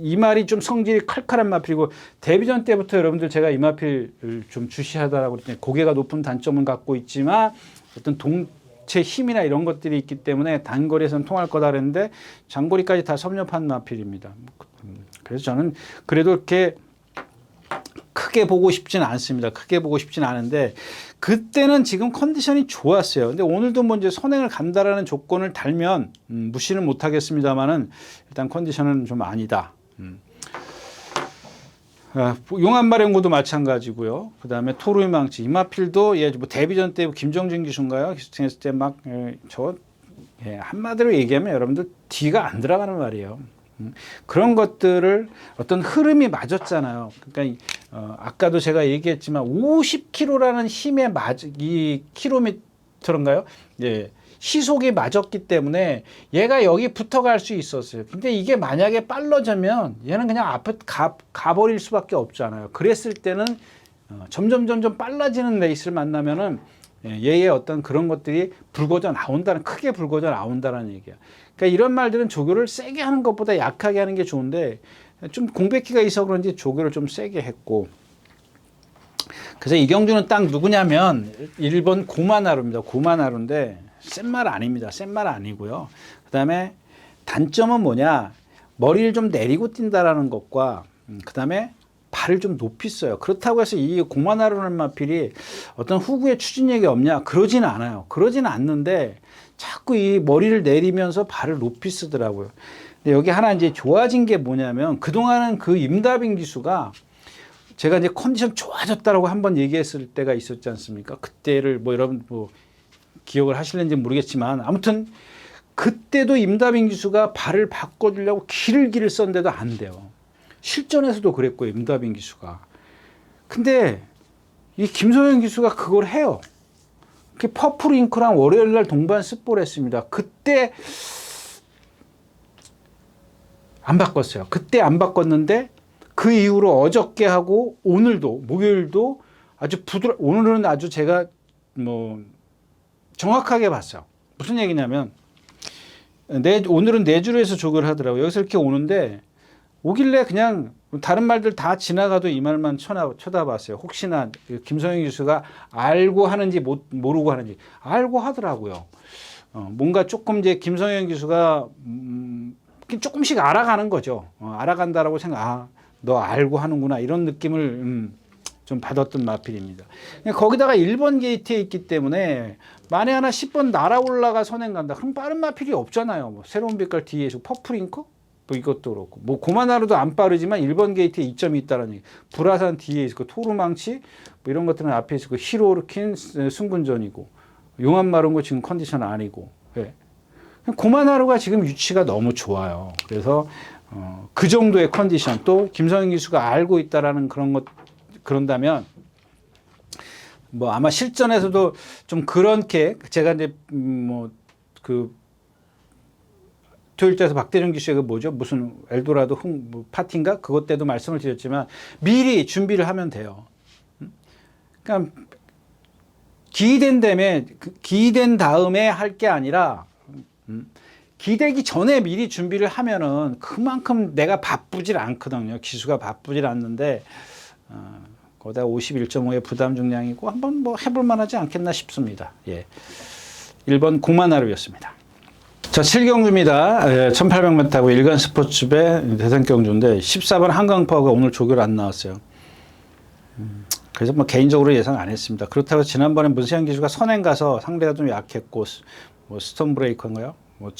이 말이 좀 성질이 칼칼한 마필이고 데뷔전 때부터 여러분들 제가 이 마필을 좀 주시하다라고 그랬더니 고개가 높은 단점은 갖고 있지만 어떤 동체 힘이나 이런 것들이 있기 때문에 단거리에서는 통할 거다 그랬는데 장거리까지 다 섭렵한 마필입니다. 그래서 저는 그래도 이렇게 크게 보고 싶진 않습니다. 크게 보고 싶진 않은데 그때는 지금 컨디션이 좋았어요. 근데 오늘도 뭐 이제 선행을 간다라는 조건을 달면 무시는 못 하겠습니다만은 일단 컨디션은 좀 아니다. 용암발행고도 마찬가지고요. 그 다음에 토르의 망치 이마필도 뭐 데뷔전 때 김정진 기수인가요? 기수팅했을 때 막 한마디로 얘기하면 여러분들 뒤가 안 들어가는 말이에요. 그런 것들을 어떤 흐름이 맞았잖아요. 그러니까 아까도 제가 얘기했지만 50km라는 힘에 이 킬로미터인가요? 시속이 맞았기 때문에 얘가 여기 붙어갈 수 있었어요. 근데 이게 만약에 빨라지면 얘는 그냥 앞에 가버릴 수밖에 없잖아요. 그랬을 때는 점점 빨라지는 레이스를 만나면은 얘의 어떤 그런 것들이 크게 불거져 나온다는 얘기야. 그러니까 이런 말들은 조교를 세게 하는 것보다 약하게 하는 게 좋은데 좀 공백기가 있어 그런지 조교를 좀 세게 했고. 그래서 이경주는 딱 누구냐면 1번 고마나루입니다. 고마나루인데 센 말 아닙니다. 센 말 아니고요. 그 다음에 단점은 뭐냐. 머리를 좀 내리고 뛴다라는 것과 그 다음에 발을 좀 높이 써요. 그렇다고 해서 이 고마나루는 마필이 어떤 후구의 추진력이 없냐? 그러진 않아요. 그러진 않는데 자꾸 이 머리를 내리면서 발을 높이 쓰더라고요. 근데 여기 하나 이제 좋아진 게 뭐냐면 그동안은 그 임다빈 기수가 제가 이제 컨디션 좋아졌다라고 한번 얘기했을 때가 있었지 않습니까? 그때를 뭐 여러분 뭐 기억을 하실는지 모르겠지만 아무튼 그때도 임다빈 기수가 발을 바꿔주려고 길을 썼는데도 안 돼요. 실전에서도 그랬고 임다빈 기수가. 근데 이 김성현 기수가 그걸 해요. 퍼플 잉크랑 월요일 날 동반 스포를 했습니다. 그때 안 바꿨어요. 그때 안 바꿨는데 그 이후로 어저께 하고 오늘도 목요일도 아주 오늘은 아주 제가 뭐 정확하게 봤어요. 무슨 얘기냐면 오늘은 내주로에서 조교를 하더라고요. 여기서 이렇게 오는데 오길래 그냥 다른 말들 다 지나가도 이 말만 쳐다봤어요. 혹시나 김성현 교수가 알고 하는지 모르고 하는지 알고 하더라고요. 뭔가 조금 이제 김성현 교수가 조금씩 알아가는 거죠. 알아간다라고 너 알고 하는구나 이런 느낌을 좀 받았던 마필입니다. 거기다가 1번 게이트에 있기 때문에 만에 하나 10번 날아올라가 선행 간다. 그럼 빠른 마필이 없잖아요. 뭐 새로운 빛깔 뒤에서 퍼플잉크? 뭐 이것도 그렇고 뭐 고마나루도 안 빠르지만 1번 게이트에 이점이 있다는 얘기. 불화산 뒤에 있고 토르망치 뭐 이런 것들은 앞에 있고 히로르킨 승군전이고 용암 마른 거 지금 컨디션 아니고 예. 고마나루가 지금 위치가 너무 좋아요. 그래서 그 정도의 컨디션 또 김성현 기수가 알고 있다라는 그런다면 뭐 아마 실전에서도 좀 그렇게 제가 이제 뭐 그 토요일자에서 박대중 기수의 그 뭐죠 무슨 엘도라도 뭐 파티인가 그것 때도 말씀을 드렸지만 미리 준비를 하면 돼요. 그러니까 기된 다음에 할 게 아니라 기대기 전에 미리 준비를 하면은 그만큼 내가 바쁘질 않거든요. 기수가 바쁘질 않는데 거기다 51.5의 부담 중량이고 한번 뭐 해볼 만하지 않겠나 싶습니다. 예. 1번 고마나루였습니다. 자, 7경주입니다. 1800m 타고 일간 스포츠배 대상경주인데 14번 한강파워가 오늘 조교를 안 나왔어요. 그래서 뭐 개인적으로 예상 안 했습니다. 그렇다고 지난번에 문세현 기수가 선행 가서 상대가 좀 약했고 뭐 스톤브레이커인가요? 뭐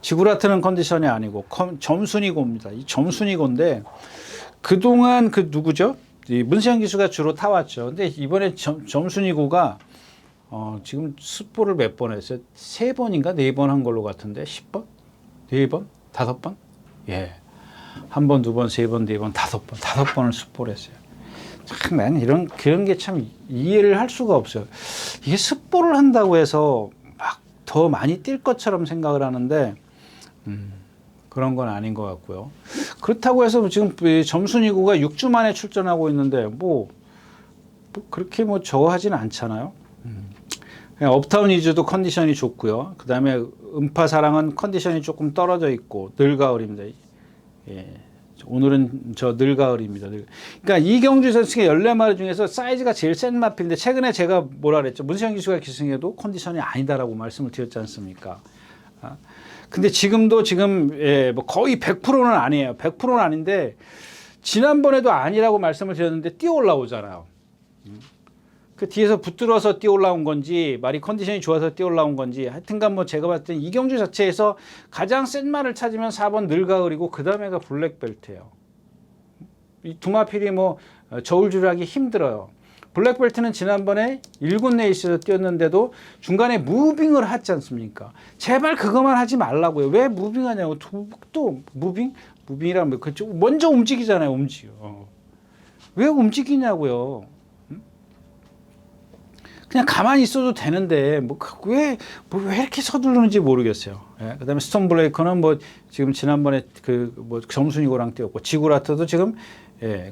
지구라트는 컨디션이 아니고 점순이고입니다. 이 점순이고인데 그동안 그 누구죠? 이 문세현 기수가 주로 타왔죠. 근데 이번에 점순이고가 지금 스포를 몇 번 했어요? 3번인가 4번 한 걸로 같은데 10번? 4번? 5번? 예. 1번, 2번, 3번, 4번, 5번. 5번을 스포를 했어요. 참, 난 그런 게 참 이해를 할 수가 없어요. 이게 스포를 한다고 해서 막 더 많이 뛸 것처럼 생각을 하는데, 그런 건 아닌 것 같고요. 그렇다고 해서 지금 점순이고가 6주 만에 출전하고 있는데, 그렇게 저거 하진 않잖아요. 그냥 업타운 이즈도 컨디션이 좋고요. 그 다음에 음파사랑은 컨디션이 조금 떨어져 있고, 늘가을입니다. 예. 오늘은 늘가을입니다. 그러니까 이경주 선수의 14마리 중에서 사이즈가 제일 센 마필인데 최근에 제가 뭐라 그랬죠? 문세현 기수가 기승해도 컨디션이 아니다라고 말씀을 드렸지 않습니까? 근데 지금 뭐 거의 100%는 아니에요. 100%는 아닌데 지난번에도 아니라고 말씀을 드렸는데 뛰어 올라오잖아요. 그 뒤에서 붙들어서 뛰어 올라온 건지 말이 컨디션이 좋아서 뛰어 올라온 건지 하여튼간 뭐 제가 봤을 때 이경주 자체에서 가장 센 말을 찾으면 4번 늘가을이고 그 다음에가 블랙벨트예요. 이 두 마필이 뭐 저울줄하기 힘들어요. 블랙벨트는 지난번에 1군 레이스에서 뛰었는데도 중간에 무빙을 하지 않습니까? 제발 그것만 하지 말라고요. 왜 무빙하냐고. 또 무빙이라면 먼저 움직이잖아요. 왜 움직이냐고요. 그냥 가만히 있어도 되는데 왜 이렇게 서두르는지 모르겠어요. 예? 그다음에 스톤 브레이커는 지금 지난번에 점순이고랑 뛰었고 지구라트도 지금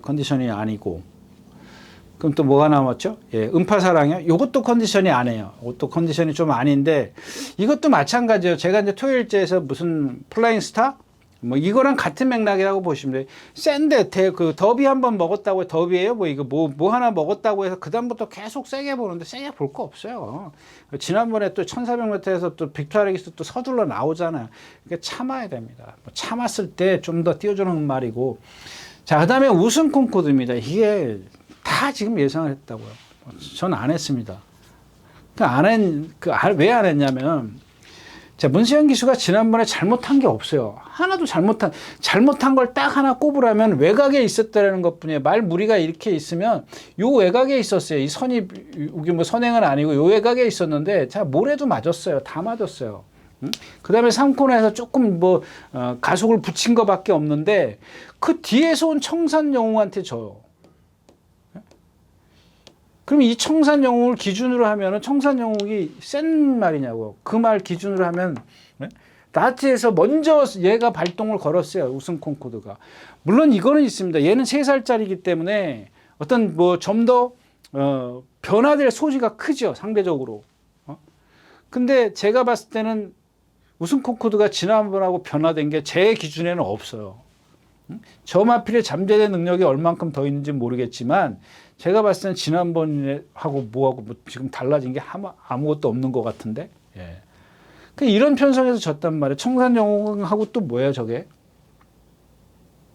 컨디션이 아니고 그럼 또 뭐가 남았죠? 음파사랑이요. 이것도 컨디션이 아니에요. 이것도 컨디션이 좀 아닌데 이것도 마찬가지예요. 제가 이제 토요일째에서 무슨 플라잉 스타 이거랑 같은 맥락이라고 보시면 돼요. 센데 그 더비 한번 먹었다고 더비예요. 이거 뭐 하나 먹었다고 해서 그다음부터 계속 세게 보는데 세게 볼 거 없어요. 지난번에 또 1400m에서 또 빅토리아기스 또 서둘러 나오잖아요. 그러니까 참아야 됩니다. 참았을 때 좀 더 띄워주는 말이고. 자, 그다음에 우승 콩코드입니다. 이게 다 지금 예상을 했다고요. 전 안 했습니다. 왜 안 했냐면 자, 문세영 기수가 지난번에 잘못한 게 없어요. 하나도 잘못한 걸 딱 하나 꼽으라면 외곽에 있었다라는 것 뿐이에요. 말 무리가 이렇게 있으면 요 외곽에 있었어요. 이 선이, 이게 뭐 선행은 아니고 요 외곽에 있었는데, 자, 모래도 맞았어요. 다 맞았어요. 그 다음에 3코너에서 조금 가속을 붙인 것 밖에 없는데, 그 뒤에서 온 청산 영웅한테 져요. 그럼 이 청산 영웅을 기준으로 하면은 청산 영웅이 센 말이냐고. 그 말 기준으로 하면, 나트에서 먼저 얘가 발동을 걸었어요. 우승 콩코드가. 물론 이거는 있습니다. 얘는 3살짜리이기 때문에 어떤 좀 더, 변화될 소지가 크죠. 상대적으로. 근데 제가 봤을 때는 우승 콩코드가 지난번하고 변화된 게 제 기준에는 없어요. 저마필의 잠재된 능력이 얼만큼 더 있는지 모르겠지만 제가 봤을 때는 지난번하고 뭐하고 지금 달라진 게 아무것도 없는 것 같은데. 예. 이런 편성에서 졌단 말이에요. 청산영웅하고 또 뭐예요 저게?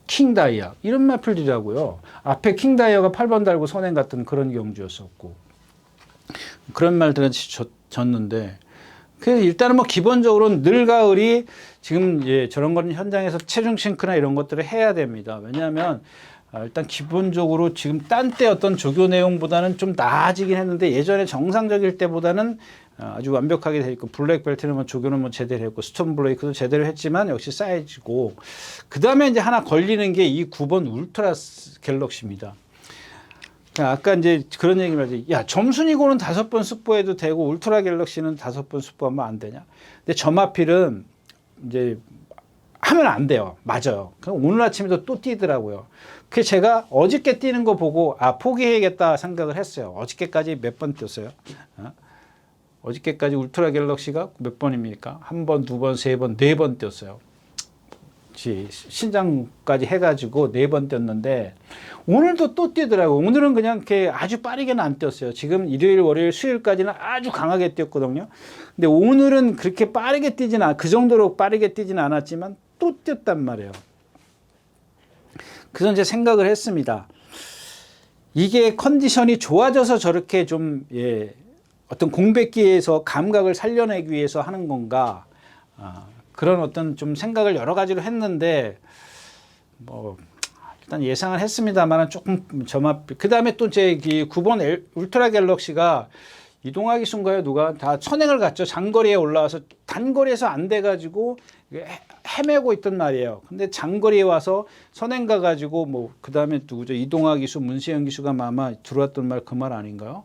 킹다이아. 이런 마필들이라고요. 앞에 킹다이아가 8번 달고 선행 같은 그런 경주였었고. 그런 말들은 졌는데. 그래서 일단은 기본적으로는 늘가을이 지금 저런 거는 현장에서 체중 싱크나 이런 것들을 해야 됩니다. 왜냐하면 일단 기본적으로 지금 딴 때 어떤 조교 내용보다는 좀 나아지긴 했는데 예전에 정상적일 때보다는 아주 완벽하게 돼 있고 블랙벨트는 조교는 제대로 했고 스톤 블레이크도 제대로 했지만 역시 사이즈고 그 다음에 이제 하나 걸리는 게 이 9번 울트라 갤럭시입니다. 아까 이제 그런 얘기 말이지. 야, 점순이고는 5번 스포해도 되고 울트라 갤럭시는 5번 스포하면 안 되냐? 근데 점화필은 이제 하면 안 돼요. 맞아요. 오늘 아침에도 또 뛰더라고요. 그래서 제가 어저께 뛰는 거 보고 포기해야겠다 생각을 했어요. 어저께까지 몇 번 뛰었어요? 어저께까지 울트라 갤럭시가 몇 번입니까? 1번, 2번, 3번, 4번 뛰었어요. 신장까지 해가지고 4번 뛰었는데 오늘도 또 뛰더라고요. 오늘은 그냥 이렇게 아주 빠르게는 안 뛰었어요. 지금 일요일, 월요일, 수요일까지는 아주 강하게 뛰었거든요. 근데 오늘은 그렇게 빠르게 그 정도로 빠르게 뛰지는 않았지만 또 뛰었단 말이에요. 그래서 이제 생각을 했습니다. 이게 컨디션이 좋아져서 저렇게 좀, 어떤 공백기에서 감각을 살려내기 위해서 하는 건가. 그런 어떤 좀 생각을 여러 가지로 했는데, 일단 예상을 했습니다만 조금 그 다음에 또 제 9번 울트라 갤럭시가 이동하 기수인가요? 누가 다 선행을 갔죠. 장거리에 올라와서 단거리에서 안 돼가지고 헤매고 있단 말이에요. 근데 장거리에 와서 선행 가가지고 그 다음에 누구죠? 이동하 기수, 문세영 기수가 아마 들어왔던 말 그 말 아닌가요?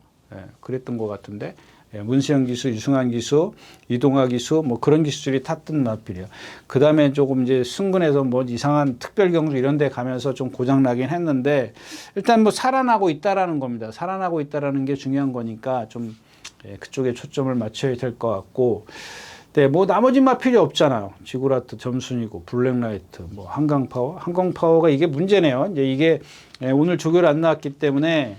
그랬던 것 같은데. 문세영 기수, 유승환 기수, 이동하 기수, 그런 기수들이 탔던 마필이에요. 그 다음에 조금 이제 승근에서 이상한 특별 경주 이런 데 가면서 좀 고장나긴 했는데, 일단 살아나고 있다라는 겁니다. 살아나고 있다라는 게 중요한 거니까 좀, 그쪽에 초점을 맞춰야 될 것 같고, 네, 나머지 마필이 없잖아요. 지구라트, 점순이고, 블랙라이트, 한강파워가 이게 문제네요. 이제 이게 오늘 조교를 안 나왔기 때문에,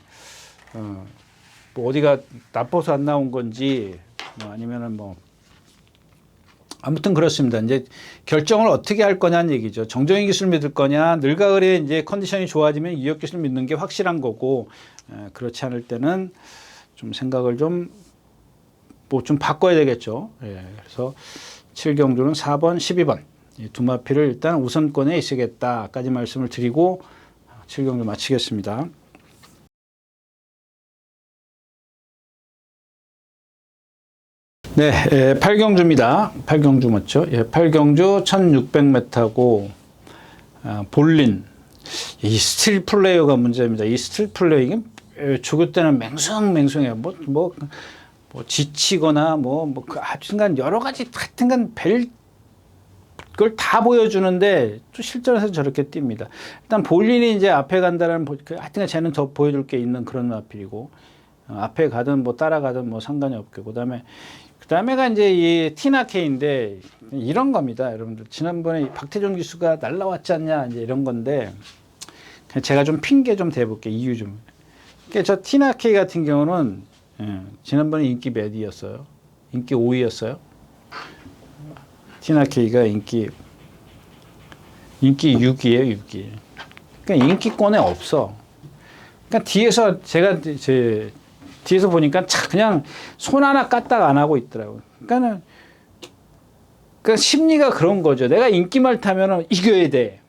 어디가 나빠서 안 나온 건지 아니면은 아무튼 그렇습니다. 이제 결정을 어떻게 할 거냐는 얘기죠. 정정인 기술 믿을 거냐, 늘가을에 이제 컨디션이 좋아지면 이혁 기술 믿는 게 확실한 거고, 그렇지 않을 때는 좀 생각을 좀 바꿔야 되겠죠. 그래서 7경주는 4번, 12번 이 두 마필을 일단 우선권에 있으겠다까지 말씀을 드리고 7경주 마치겠습니다. 네, 8경주입니다. 8경주 맞죠? 8경주 1600m고 볼린. 이 스틸 플레이어가 문제입니다. 이 스틸 플레이어 이게 조교 때는 맹숭맹숭해요. 지치거나 하여튼간 여러 가지 하여튼간 그걸 다 보여주는데 또 실전에서 저렇게 뜁니다. 일단 볼린이 이제 앞에 간다는 하여튼간 쟤는 더 보여줄 게 있는 그런 마필이고 앞에 가든 따라가든 상관이 없고 그다음에가 이제 이 티나케인데 이런 겁니다, 여러분들. 지난번에 박태종 기수가 날라왔지 않냐 이제 이런 건데 제가 좀 핑계 좀 대볼게요. 이유 좀. 그러니까 저 티나케이 같은 경우는 지난번에 인기 몇 위였어요? 인기 5위였어요. 티나케이가 인기 6위예요, 6위. 그러니까 인기권에 없어. 그러니까 뒤에서 뒤에서 보니까 그냥 손 하나 까딱 안 하고 있더라고요. 그러니까는 그러니까 심리가 그런 거죠. 내가 인기말 타면은 이겨야 돼.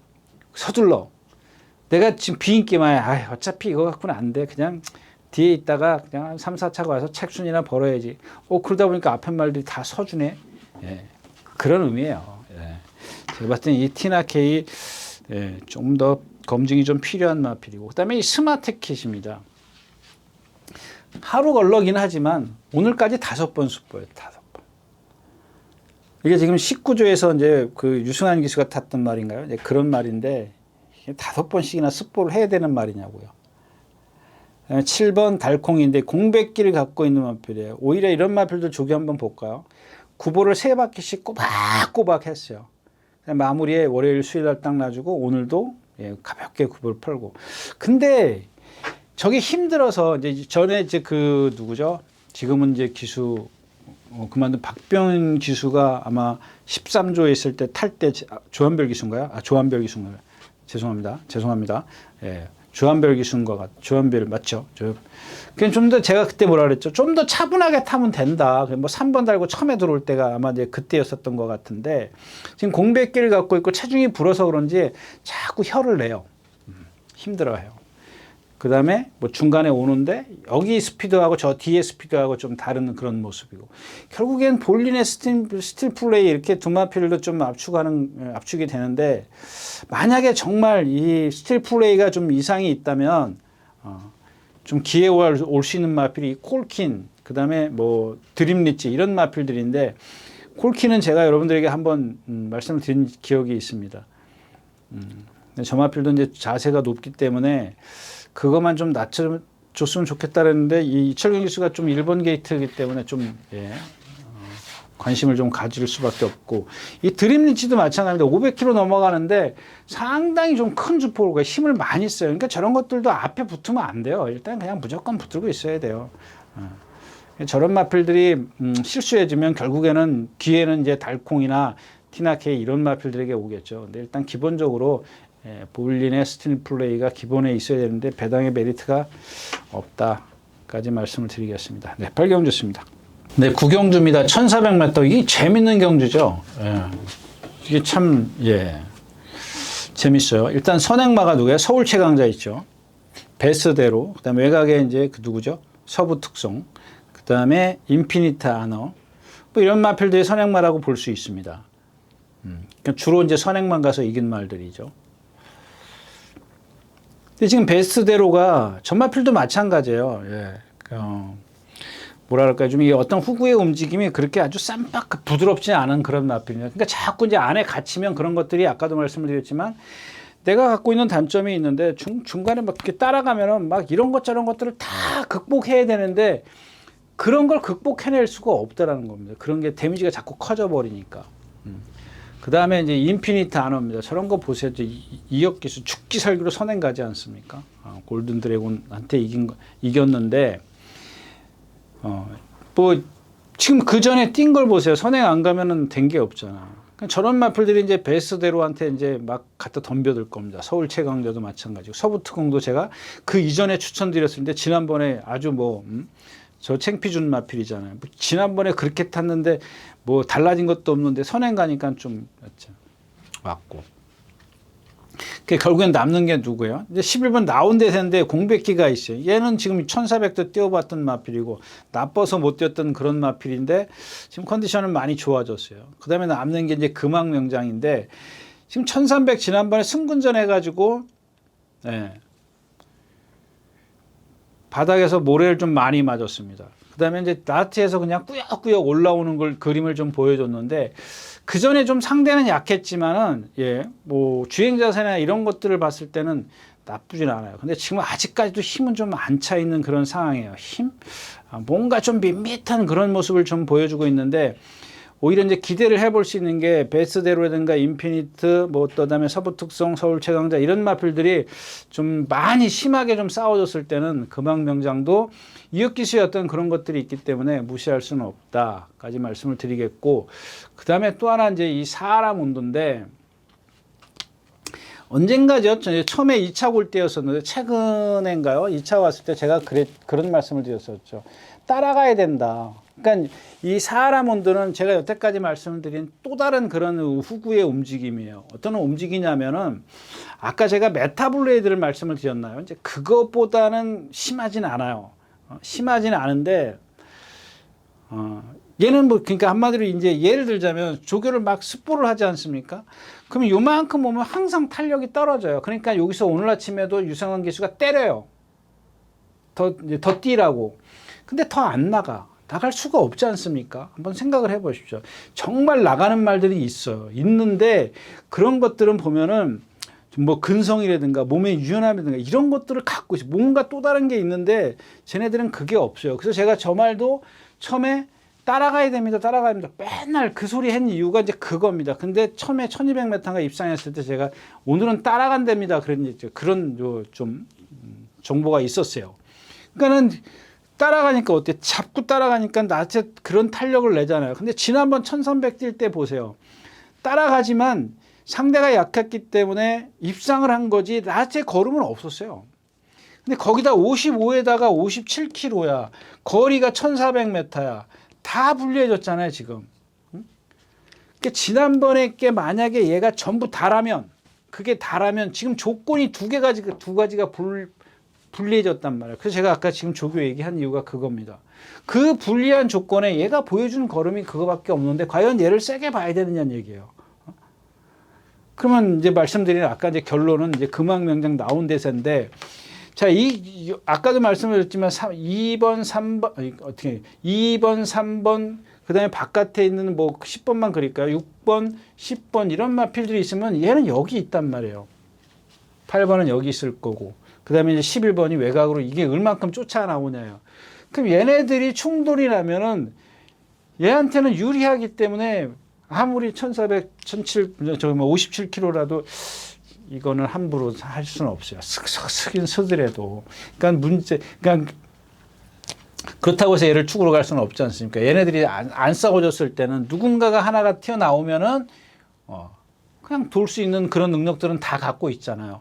서둘러. 내가 지금 비인기만 해. 어차피 이거 갖고는 안 돼. 그냥 뒤에 있다가 그냥 3, 4차가 와서 책순이나 벌어야지. 그러다 보니까 앞에 말들이 다 서주네. 예. 그런 의미예요. 예. 제가 봤을 때는 이 티나 K 예, 좀 더 검증이 좀 필요한 마필이고, 그다음에 이 스마트캣입니다. 하루 걸러긴 하지만 오늘까지 5번 숯보예요. 5번. 이게 지금 19조에서 이제 그 유승환 기수가 탔던 말인가요? 이제 그런 말인데 5번씩이나 숯보를 해야 되는 말이냐고요. 7번 달콩인데 공백기를 갖고 있는 마필이에요. 오히려 이런 마필들 조기 한번 볼까요? 구보를 3바퀴씩 꼬박꼬박 했어요. 마무리에 월요일 수요일 날 딱 놔주고 오늘도 예, 가볍게 구보를 털고. 근데 저게 힘들어서 이제 전에 이제 그 누구죠? 지금은 이제 기수 그만둔 박병현 기수가 아마 13조에 있을 때 탈 때 조한별 기수인가요? 조한별 기수인가요? 죄송합니다. 예. 조한별 기수인가 조한별 맞죠? 그냥 좀 더 제가 그때 뭐라 그랬죠? 좀 더 차분하게 타면 된다. 뭐 3번 달고 처음에 들어올 때가 아마 이제 그때였었던 것 같은데 지금 공백기를 갖고 있고 체중이 불어서 그런지 자꾸 혀를 내요. 힘들어해요. 그 다음에 뭐 중간에 오는데 여기 스피드하고 저 뒤에 스피드하고 좀 다른 그런 모습이고 결국엔 볼린의 스틸 플레이 이렇게 두 마필도 좀 압축이 되는데 만약에 정말 이 스틸 플레이가 좀 이상이 있다면 좀 기회에 올 수 있는 마필이 콜킨 그 다음에 뭐 드림리치 이런 마필들인데 콜킨은 제가 여러분들에게 한번 말씀을 드린 기억이 있습니다. 저 마필도 이제 자세가 높기 때문에 그것만 좀 낮춰줬으면 좋겠다 그랬는데 이 이철경 기수가 좀 일본 게이트이기 때문에 좀 예, 관심을 좀 가질 수밖에 없고 이 드림리치도 마찬가지입니다. 500km 넘어가는데 상당히 좀 큰 주포가 힘을 많이 써요. 그러니까 저런 것들도 앞에 붙으면 안 돼요. 일단 그냥 무조건 붙들고 있어야 돼요. 저런 마필들이 실수해지면 결국에는 기회는 이제 달콩이나 티나 K 이런 마필들에게 오겠죠. 근데 일단 기본적으로 예, 볼린의 스틸 플레이가 기본에 있어야 되는데 배당의 메리트가 없다까지 말씀을 드리겠습니다. 네, 8경주입니다. 네, 9경주입니다. 1400m. 이게 재밌는 경주죠. 예. 이게 참, 예. 재밌어요. 일단 선행마가 누구예요? 서울 최강자 있죠. 베스대로. 그 다음에 외곽에 이제 그 누구죠? 서부 특송. 그 다음에 인피니트 아너. 뭐 이런 마필들이 선행마라고 볼 수 있습니다. 그러니까 주로 이제 선행만 가서 이긴 말들이죠. 근데 지금 베스트대로가 전마필도 마찬가지예요. 예. 뭐랄까 좀 이게 어떤 후구의 움직임이 그렇게 아주 쌈박 부드럽지 않은 그런 마필이에요. 그러니까 자꾸 이제 안에 갇히면 그런 것들이 아까도 말씀을 드렸지만 내가 갖고 있는 단점이 있는데 중간에 막 이렇게 따라가면은 막 이런 것 저런 것들을 다 극복해야 되는데 그런 걸 극복해낼 수가 없다라는 겁니다. 그런 게 데미지가 자꾸 커져 버리니까. 그 다음에 이제 인피니트 아너입니다. 저런 거 보세요. 이역 기수 죽기 살기로 선행 가지 않습니까? 골든 드래곤한테 이겼는데, 뭐, 지금 그 전에 뛴 걸 보세요. 선행 안 가면은 된 게 없잖아. 저런 마플들이 이제 베스대로한테 이제 막 갖다 덤벼들 겁니다. 서울 최강자도 마찬가지고, 서부특공도 제가 그 이전에 추천드렸을 때 지난번에 아주 저 챙피준 마필이잖아요. 뭐 지난번에 그렇게 탔는데 뭐 달라진 것도 없는데 선행 가니까 좀 왔고. 결국엔 남는 게 누구예요? 이제 11번 나온 데서인데 공백기가 있어요. 얘는 지금 1400도 뛰어봤던 마필이고 나빠서 못 뛰었던 그런 마필인데 지금 컨디션은 많이 좋아졌어요. 그 다음에 남는 게 이제 금왕명장인데 지금 1300 지난번에 승군전 해가지고 예. 바닥에서 모래를 좀 많이 맞았습니다. 그 다음에 이제 라트에서 그냥 꾸역꾸역 올라오는 걸 그림을 좀 보여줬는데 그 전에 좀 상대는 약했지만은 예, 뭐 주행 자세나 이런 것들을 봤을 때는 나쁘진 않아요. 근데 지금 아직까지도 힘은 좀 안 차 있는 그런 상황이에요. 뭔가 좀 밋밋한 그런 모습을 좀 보여주고 있는데 오히려 이제 기대를 해볼 수 있는 게 베스대로라든가 인피니트, 뭐 또 그다음에 서부특성, 서울 최강자 이런 마필들이 좀 많이 심하게 좀 싸워줬을 때는 금왕명장도 이역기수의 어떤 그런 것들이 있기 때문에 무시할 수는 없다까지 말씀을 드리겠고 그 다음에 또 하나 이제 이 사람 운동인데 언젠가죠? 처음에 2차 올 때였었는데 최근인가요? 2차 왔을 때 제가 그런 말씀을 드렸었죠. 따라가야 된다. 그러니까 이 사하라 몬드는 제가 여태까지 말씀드린 또 다른 그런 후구의 움직임이에요. 어떤 움직이냐면은 아까 제가 메타블레이드를 말씀을 드렸나요? 이제 그것보다는 심하진 않아요. 심하지는 않은데 얘는 뭐 그러니까 한마디로 이제 예를 들자면 조교를 막 스포를 하지 않습니까? 그러면 요만큼 오면 항상 탄력이 떨어져요. 그러니까 여기서 오늘 아침에도 유성환 기수가 때려요. 더 뛰라고. 근데 더 안 나갈 수가 없지 않습니까? 한번 생각을 해 보십시오. 정말 나가는 말들이 있어요. 있는데 그런 것들은 보면은 뭐 근성이라든가 몸의 유연함이라든가 이런 것들을 갖고 있어요. 뭔가 또 다른 게 있는데 쟤네들은 그게 없어요. 그래서 제가 저 말도 처음에 따라가야 됩니다. 따라가야 됩니다. 맨날 그 소리 한 이유가 이제 그겁니다. 근데 처음에 1200m가 입상했을 때 제가 오늘은 따라간답니다. 그런 좀 정보가 있었어요. 그러니까는 따라가니까 어때? 자꾸 따라가니까 나한테 그런 탄력을 내잖아요. 근데 지난번 1300 뛸 때 보세요. 따라가지만 상대가 약했기 때문에 입상을 한 거지 나한테 걸음은 없었어요. 근데 거기다 55에다가 57km야. 거리가 1400m야. 다 불리해졌잖아요, 지금. 그러니까 지난번에 게 만약에 얘가 전부 다라면, 그게 다라면 지금 조건이 두 가지가 불리해졌단 말이에요. 그래서 제가 아까 지금 조교 얘기한 이유가 그겁니다. 그 불리한 조건에 얘가 보여주는 걸음이 그거밖에 없는데 과연 얘를 세게 봐야 되느냐는 얘기예요. 그러면 이제 말씀드린 아까 이제 결론은 이제 금왕명장 나온 대세인데 자, 아까도 말씀드렸지만 2번, 3번, 어떻게, 2번, 3번, 그 다음에 바깥에 있는 뭐 10번만 그릴까요? 6번, 10번, 이런 마필들이 있으면 얘는 여기 있단 말이에요. 8번은 여기 있을 거고. 그 다음에 이제 11번이 외곽으로 이게 얼만큼 쫓아 나오냐요. 그럼 얘네들이 충돌이 나면은 얘한테는 유리하기 때문에 아무리 1400, 57km라도 이거는 함부로 할 수는 없어요. 스긴 스더라도. 그러니까 그렇다고 해서 얘를 축으로 갈 수는 없지 않습니까? 얘네들이 안 싸워졌을 때는 누군가가 하나가 튀어나오면은 그냥 돌 수 있는 그런 능력들은 다 갖고 있잖아요.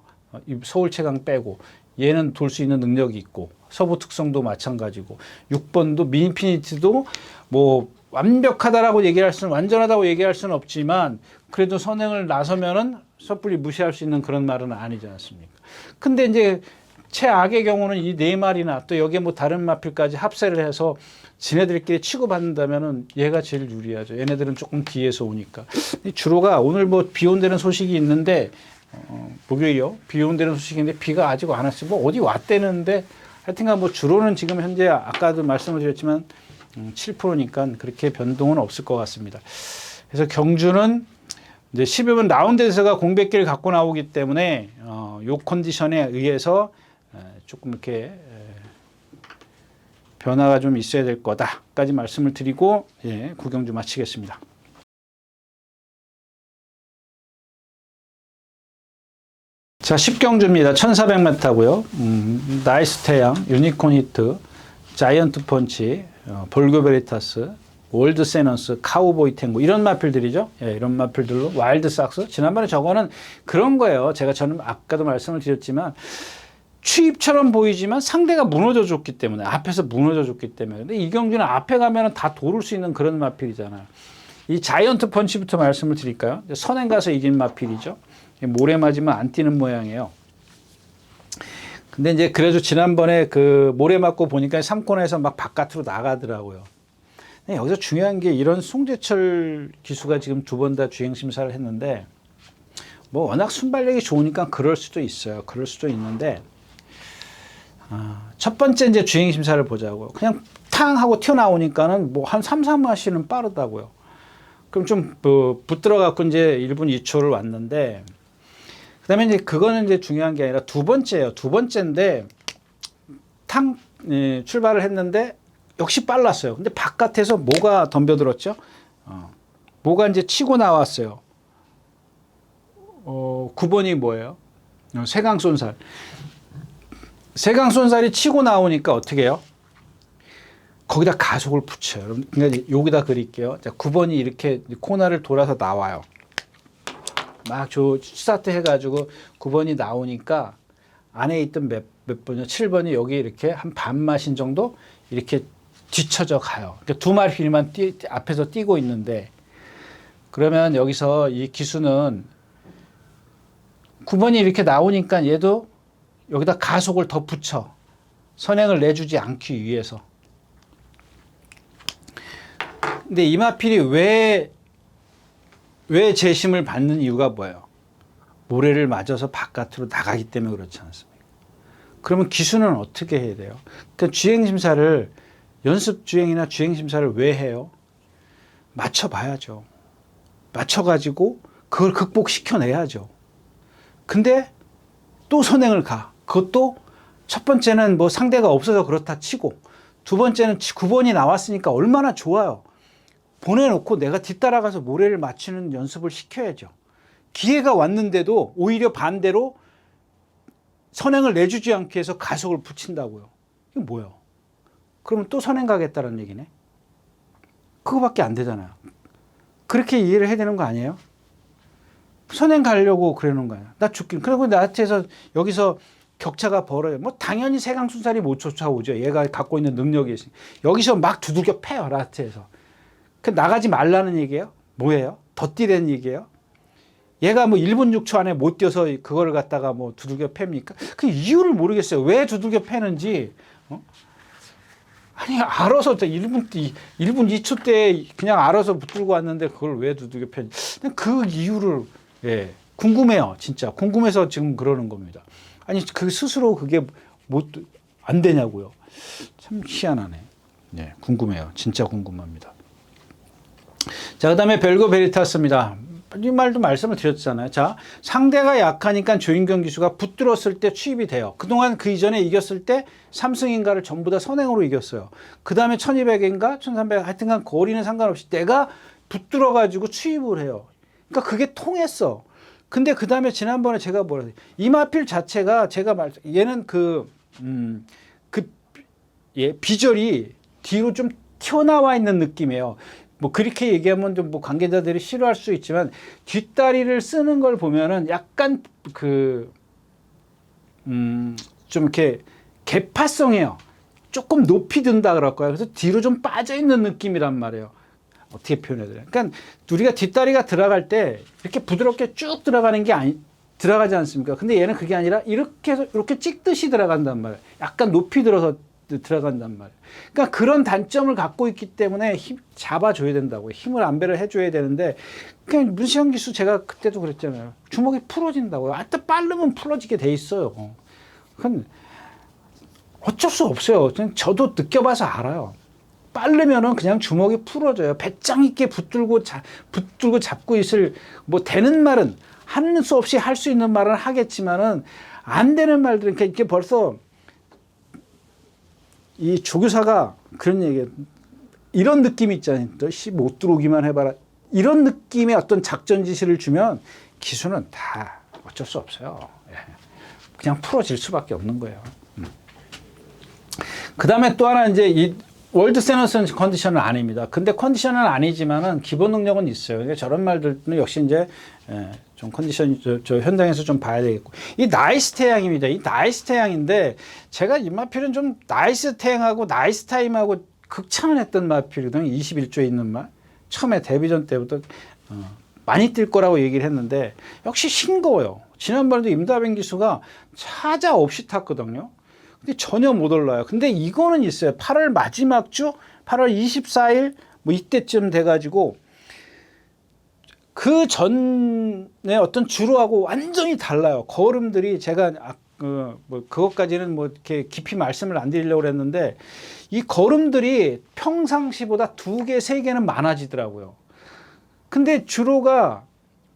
서울 최강 빼고 얘는 돌 수 있는 능력이 있고 서부 특성도 마찬가지고 6번도 미니피니티도 뭐 완벽하다라고 얘기할 수는 완전하다고 얘기할 수는 없지만 그래도 선행을 나서면은 섣불리 무시할 수 있는 그런 말은 아니지 않습니까? 근데 이제 최악의 경우는 이 네 마리나 또 여기에 뭐 다른 마필까지 합세를 해서 지네들끼리 치고받는다면은 얘가 제일 유리하죠. 얘네들은 조금 뒤에서 오니까. 주로가 오늘 뭐 비 온다는 소식이 있는데 목요일요. 비 온다는 소식인데 비가 아직 안 왔어요. 뭐 어디 왔대는데 하여튼간 뭐 주로는 지금 현재 아까도 말씀을 드렸지만 7%니까 그렇게 변동은 없을 것 같습니다. 그래서 경주는 이제 12번 라운드에서가 공백기를 갖고 나오기 때문에 요 컨디션에 의해서 조금 이렇게 변화가 좀 있어야 될 거다까지 말씀을 드리고 구경주 마치겠습니다. 자, 10경주입니다. 1400m고요. 나이스 태양, 유니콘 히트, 자이언트 펀치, 볼교 베리타스, 월드 세넌스, 카우보이 탱고 이런 마필들이죠. 이런 마필들로 와일드 삭스. 지난번에 저거는 그런 거예요. 저는 아까도 말씀을 드렸지만 취입처럼 보이지만 상대가 무너져 줬기 때문에 앞에서 무너져 줬기 때문에. 근데 이 경주는 앞에 가면은 다 도를 수 있는 그런 마필이잖아요. 이 자이언트 펀치부터 말씀을 드릴까요? 선행 가서 이긴 마필이죠. 모래 맞으면 안 뛰는 모양이에요. 근데 이제 그래도 지난번에 그 모래 맞고 보니까 3코너에서 막 바깥으로 나가더라고요. 여기서 중요한 게 이런 송재철 기수가 지금 2번 다 주행 심사를 했는데 뭐 워낙 순발력이 좋으니까 그럴 수도 있어요. 그럴 수도 있는데 첫 번째 이제 주행 심사를 보자고요. 그냥 탕 하고 튀어나오니까는 뭐 한 3, 4마시는 빠르다고요. 그럼 좀 붙들어 갖고 이제 1분 2초를 왔는데 그다음에 이제 그거는 이제 중요한 게 아니라 두 번째예요. 두 번째인데 탕 출발을 했는데 역시 빨랐어요. 근데 바깥에서 뭐가 덤벼들었죠? 뭐가 이제 치고 나왔어요. 9번이 뭐예요? 세강쏜살. 세강쏜살이 치고 나오니까 어떻게 해요? 거기다 가속을 붙여요. 그러니까 여기다 그릴게요. 자, 9번이 이렇게 코너를 돌아서 나와요. 막 스타트 해가지고 9번이 나오니까 안에 있던 몇 번이요? 7번이 여기 이렇게 한 반 마신 정도 이렇게 뒤쳐져 가요. 그러니까 두 마필만 앞에서 뛰고 있는데, 그러면 여기서 이 기수는 9번이 이렇게 나오니까 얘도 여기다 가속을 더 붙여. 선행을 내주지 않기 위해서. 근데 이 마필이 왜 재심을 받는 이유가 뭐예요? 모래를 맞아서 바깥으로 나가기 때문에 그렇지 않습니까? 그러면 기수는 어떻게 해야 돼요? 그러니까 주행심사를, 연습 주행이나 주행심사를 왜 해요? 맞춰봐야죠. 맞춰가지고 그걸 극복시켜내야죠. 근데 또 선행을 가. 그것도 첫 번째는 뭐 상대가 없어서 그렇다 치고, 두 번째는 9번이 나왔으니까 얼마나 좋아요. 보내놓고 내가 뒤따라가서 모래를 맞추는 연습을 시켜야죠. 기회가 왔는데도 오히려 반대로 선행을 내주지 않기 위해서 가속을 붙인다고요. 이게 뭐예요? 그러면 또 선행 가겠다는 얘기네. 그거밖에 안 되잖아요. 그렇게 이해를 해야 되는 거 아니에요? 선행 가려고 그러는 거예요. 나 죽긴. 그리고 나한테서 여기서 격차가 벌어요. 뭐 당연히 세강순살이 못 쫓아오죠. 얘가 갖고 있는 능력이 있으니까. 여기서 막 두들겨 패요. 라트에서. 그 나가지 말라는 얘기예요? 뭐예요? 더 뛰라는 얘기예요? 얘가 뭐 1분 6초 안에 못 뛰어서 그거를 갖다가 뭐 두들겨 팹니까? 그 이유를 모르겠어요. 왜 두들겨 패는지. 아니, 알아서 1분 2초 때 그냥 알아서 붙들고 왔는데 그걸 왜 두들겨 패는지. 그 이유를, 예, 궁금해요. 진짜. 궁금해서 지금 그러는 겁니다. 아니, 그 스스로 그게 안 되냐고요. 참 희한하네. 네, 궁금해요. 진짜 궁금합니다. 자, 그 다음에 벨고 베리타스입니다. 이 말도 말씀을 드렸잖아요. 자, 상대가 약하니까 조인경 기수가 붙들었을 때 취입이 돼요. 그동안 그 이전에 이겼을 때 3승인가를 전부 다 선행으로 이겼어요. 그 다음에 1200인가 1300 하여튼간 거리는 상관없이 내가 붙들어가지고 취입을 해요. 그러니까 그게 통했어. 근데 그 다음에 지난번에 제가 뭐라 해요? 이마필 자체가 제가 얘는 비절이 뒤로 좀 튀어나와 있는 느낌이에요. 뭐 그렇게 얘기하면 좀 뭐 관계자들이 싫어할 수 있지만 뒷다리를 쓰는 걸 보면은 약간 좀 이렇게 개파성이에요. 조금 높이 든다 그럴까요? 그래서 뒤로 좀 빠져 있는 느낌이란 말이에요. 어떻게 표현해야 되나? 그러니까 우리가 뒷다리가 들어갈 때 이렇게 부드럽게 쭉 들어가는 게 들어가지 않습니까? 근데 얘는 그게 아니라 이렇게 해서 이렇게 찍듯이 들어간단 말이에요. 약간 높이 들어서 들어간단 말이에요. 그러니까 그런 단점을 갖고 있기 때문에 잡아줘야 된다고요. 힘을 안배를 해줘야 되는데, 그냥 문시영 기수 제가 그때도 그랬잖아요. 주먹이 풀어진다고요. 하여튼 빠르면 풀어지게 돼 있어요. 그건 어쩔 수 없어요. 저도 느껴봐서 알아요. 빠르면은 그냥 주먹이 풀어져요. 배짱 있게 붙들고 잡고 있을, 뭐 되는 말은 하는 수 없이 할 수 있는 말은 하겠지만은 안 되는 말들은 이렇게 벌써 이 조교사가 그런 얘기예요. 이런 느낌이 있잖아요. 너씨 못 들어오기만 해봐라. 이런 느낌의 어떤 작전 지시를 주면 기수는 다 어쩔 수 없어요. 그냥 풀어질 수밖에 없는 거예요. 그 다음에 또 하나 이제 이 월드 세너스는 컨디션은 아닙니다. 근데 컨디션은 아니지만은 기본 능력은 있어요. 그러니까 저런 말들은 역시 이제 좀 컨디션 저 현장에서 좀 봐야 되겠고. 이 나이스 태양입니다. 이 나이스 태양인데 제가 이 마필은 좀 나이스 태양하고 나이스 타임하고 극찬을 했던 마필이거든요. 21조에 있는 말. 처음에 데뷔전 때부터 많이 뛸 거라고 얘기를 했는데 역시 싱거워요. 지난번에도 임다빈 기수가 차자 없이 탔거든요. 근데 전혀 못 올라요. 근데 이거는 있어요. 8월 마지막 주, 8월 24일 뭐 이때쯤 돼가지고 그 전에 어떤 주로하고 완전히 달라요. 걸음들이 제가 뭐 그것까지는 뭐 이렇게 깊이 말씀을 안 드리려고 했는데 이 걸음들이 평상시보다 2개, 3개는 많아지더라고요. 근데 주로가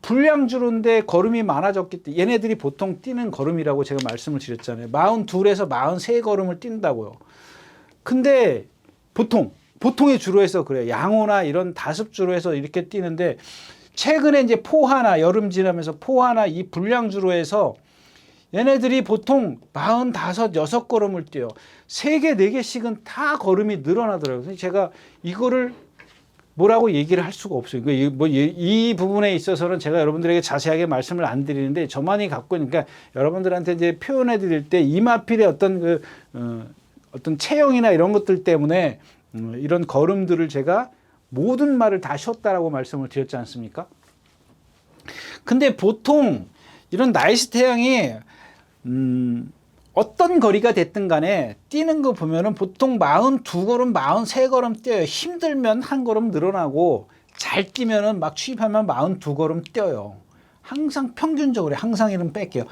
불량 주로인데 걸음이 많아졌기 때문에 얘네들이 보통 뛰는 걸음이라고 제가 말씀을 드렸잖아요. 42에서 43걸음을 뛴다고요. 근데 보통의 주로에서 그래요. 양호나 이런 다습 주로에서 이렇게 뛰는데 최근에 이제 포하나 여름 지나면서 포하나 이 불량 주로에서 얘네들이 보통 45, 6걸음을 뛰어요. 3개, 4개씩은 다 걸음이 늘어나더라고요. 그래서 제가 이거를 뭐라고 얘기를 할 수가 없어요. 이 부분에 있어서는 제가 여러분들에게 자세하게 말씀을 안 드리는데 저만이 갖고 있는, 그러니까 여러분들한테 이제 표현해 드릴 때 이마필의 어떤 어떤 체형이나 이런 것들 때문에 이런 걸음들을 제가 모든 말을 다 쉬었다라고 말씀을 드렸지 않습니까? 근데 보통 이런 나이스 태양이 어떤 거리가 됐든 간에 뛰는 거 보면은 보통 42걸음, 43걸음 뛰어요. 힘들면 한 걸음 늘어나고 잘 뛰면은 막 추입하면 42걸음 뛰어요. 항상 평균적으로, 항상 이름 뺄게요.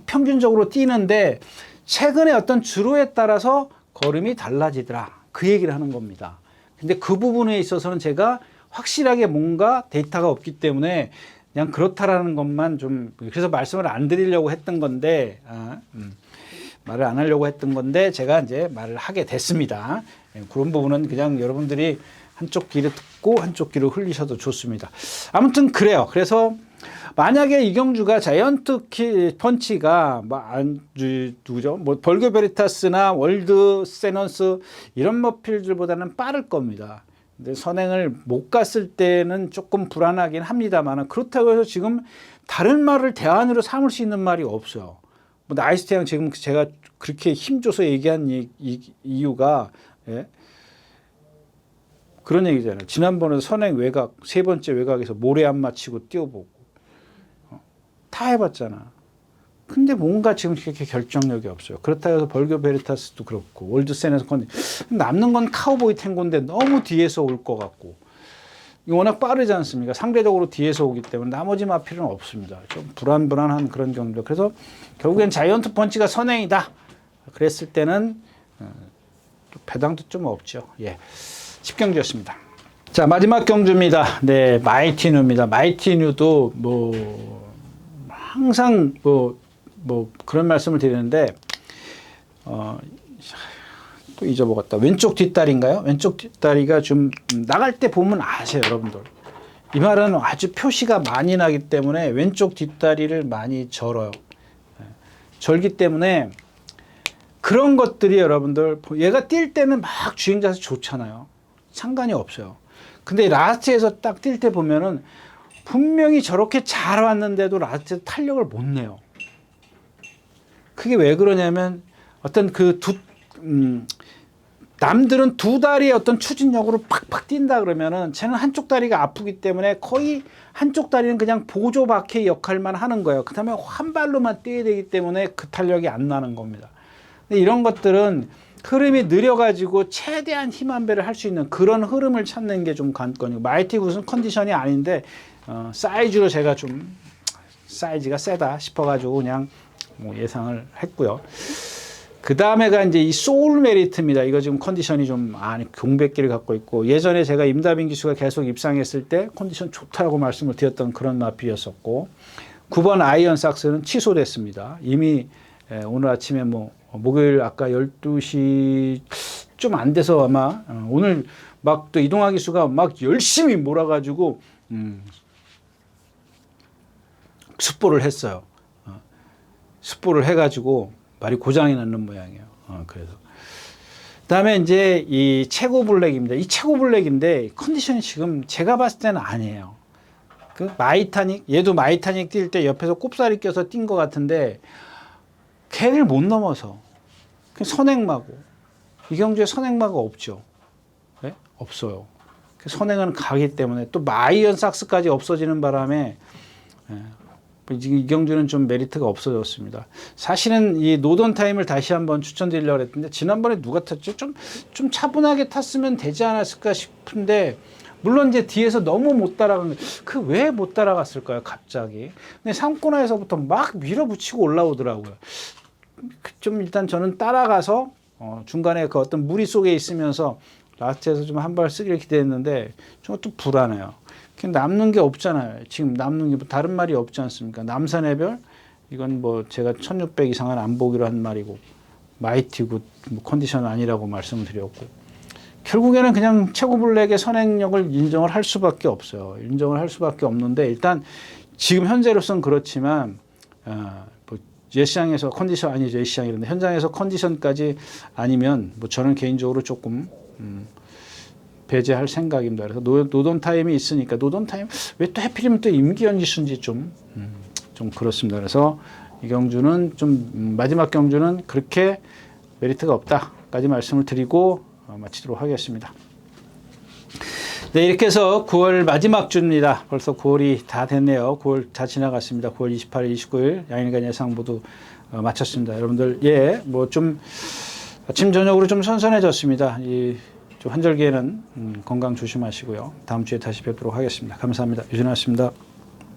평균적으로 뛰는데 최근에 어떤 주로에 따라서 걸음이 달라지더라. 그 얘기를 하는 겁니다. 근데 그 부분에 있어서는 제가 확실하게 뭔가 데이터가 없기 때문에 그냥 그렇다라는 것만 좀, 그래서 말씀을 안 드리려고 했던 건데, 말을 안 하려고 했던 건데, 제가 이제 말을 하게 됐습니다. 그런 부분은 그냥 여러분들이 한쪽 귀를 듣고 한쪽 귀를 흘리셔도 좋습니다. 아무튼 그래요. 그래서 만약에 이경주가 자이언트 펀치가 누구죠? 뭐 벌교 베리타스나 월드 세넌스 이런 머필들보다는 빠를 겁니다. 근데 선행을 못 갔을 때는 조금 불안하긴 합니다만, 그렇다고 해서 지금 다른 말을 대안으로 삼을 수 있는 말이 없어요. 뭐 나이스 태양 지금 제가 그렇게 힘줘서 얘기한 이유가, 예? 그런 얘기잖아요. 지난번에 선행 외곽, 세 번째 외곽에서 모래 안 맞히고 뛰어보고 다 해봤잖아. 근데 뭔가 지금 그렇게 결정력이 없어요. 그렇다고 해서 벌교 베리타스도 그렇고 월드센에서 남는 건 카우보이 탱고인데 너무 뒤에서 올 것 같고, 워낙 빠르지 않습니까? 상대적으로 뒤에서 오기 때문에 나머지 마필은 없습니다. 좀 불안한 그런 경우죠. 그래서 결국엔 자이언트 펀치가 선행이다 그랬을 때는 배당도 좀 없죠. 예, 10경주였습니다. 자, 마지막 경주입니다. 네, 마이티뉴입니다. 마이티뉴도 뭐 항상 뭐 그런 말씀을 드리는데, 또 잊어먹었다. 왼쪽 뒷다리인가요? 왼쪽 뒷다리가 좀 나갈 때 보면 아세요, 여러분들. 이 말은 아주 표시가 많이 나기 때문에 왼쪽 뒷다리를 많이 절어요. 절기 때문에 그런 것들이 여러분들, 얘가 뛸 때는 막 주행 자세 좋잖아요. 상관이 없어요. 근데 라스트에서 딱 뛸 때 보면은 분명히 저렇게 잘 왔는데도 라스트 탄력을 못 내요. 그게 왜 그러냐면 어떤 남들은 두 다리의 어떤 추진력으로 팍팍 뛴다 그러면은 쟤는 한쪽 다리가 아프기 때문에 거의 한쪽 다리는 그냥 보조바퀴 역할만 하는 거예요. 그 다음에 한 발로만 뛰어야 되기 때문에 그 탄력이 안 나는 겁니다. 근데 이런 것들은 흐름이 느려가지고 최대한 힘 한 배를 할 수 있는 그런 흐름을 찾는 게 좀 관건이고, 마이티 굿은 컨디션이 아닌데 사이즈로 제가 좀 사이즈가 세다 싶어가지고 그냥 뭐 예상을 했고요. 그 다음에가 이제 이 소울 메리트입니다. 이거 지금 컨디션이 좀 공백기를 갖고 있고, 예전에 제가 임다빈 기수가 계속 입상했을 때 컨디션 좋다라고 말씀을 드렸던 그런 마필이었었고, 9번 아이언 삭스는 취소됐습니다. 이미 오늘 아침에 목요일 아까 12시 좀 안 돼서 아마 오늘 막 또 이동하 기수가 막 열심히 몰아가지고 습보를 했어요. 습보를 해가지고 말이 고장이 나는 모양이에요. 그래서 그다음에 이제 이 최고 블랙입니다. 이 최고 블랙인데 컨디션이 지금 제가 봤을 때는 아니에요. 그 마이타닉, 얘도 마이타닉 뛸 때 옆에서 꼽사리 껴서 뛴 것 같은데 걔를 못 넘어서 선행마고, 이경주에 선행마가 없죠. 네? 없어요. 선행은 가기 때문에 또 아이언 삭스까지 없어지는 바람에 이경주는 좀 메리트가 없어졌습니다. 사실은 이 노던 타임을 다시 한번 추천드리려고 했는데, 지난번에 누가 탔죠? 좀 차분하게 탔으면 되지 않았을까 싶은데, 물론 이제 뒤에서 너무 못 따라간, 왜 못 따라갔을까요, 갑자기? 근데 상코너에서부터 막 밀어붙이고 올라오더라고요. 좀 일단 저는 따라가서 중간에 그 어떤 무리 속에 있으면서 라스트에서 좀 한 발 쓰기를 기대했는데 좀 또 불안해요. 남는 게 없잖아요. 지금 남는 게 다른 말이 없지 않습니까? 남산해별, 이건 뭐 제가 1600 이상은 안 보기로 한 말이고, 마이티굿 컨디션 아니라고 말씀을 드렸고, 결국에는 그냥 최고 블랙의 선행력을 인정을 할 수밖에 없어요. 인정을 할 수밖에 없는데, 일단 지금 현재로서는 그렇지만 예시장에서 컨디션, 아니죠, 예시장이런데 현장에서 컨디션까지 아니면 저는 개인적으로 조금 배제할 생각입니다. 그래서 노던 타임이 있으니까, 노던 타임 왜 또 해필이면 또 임기현 기수인지 좀 그렇습니다. 그래서 이 경주는 좀 마지막 경주는 그렇게 메리트가 없다까지 말씀을 드리고, 마치도록 하겠습니다. 네, 이렇게 해서 9월 마지막 주입니다. 벌써 9월이 다 됐네요. 9월 다 지나갔습니다. 9월 28일, 29일 양일간 예상 모두 마쳤습니다. 여러분들, 예, 뭐 좀 아침 저녁으로 좀 선선해졌습니다. 이 좀 환절기에는 건강 조심하시고요. 다음 주에 다시 뵙도록 하겠습니다. 감사합니다. 유진아였습니다.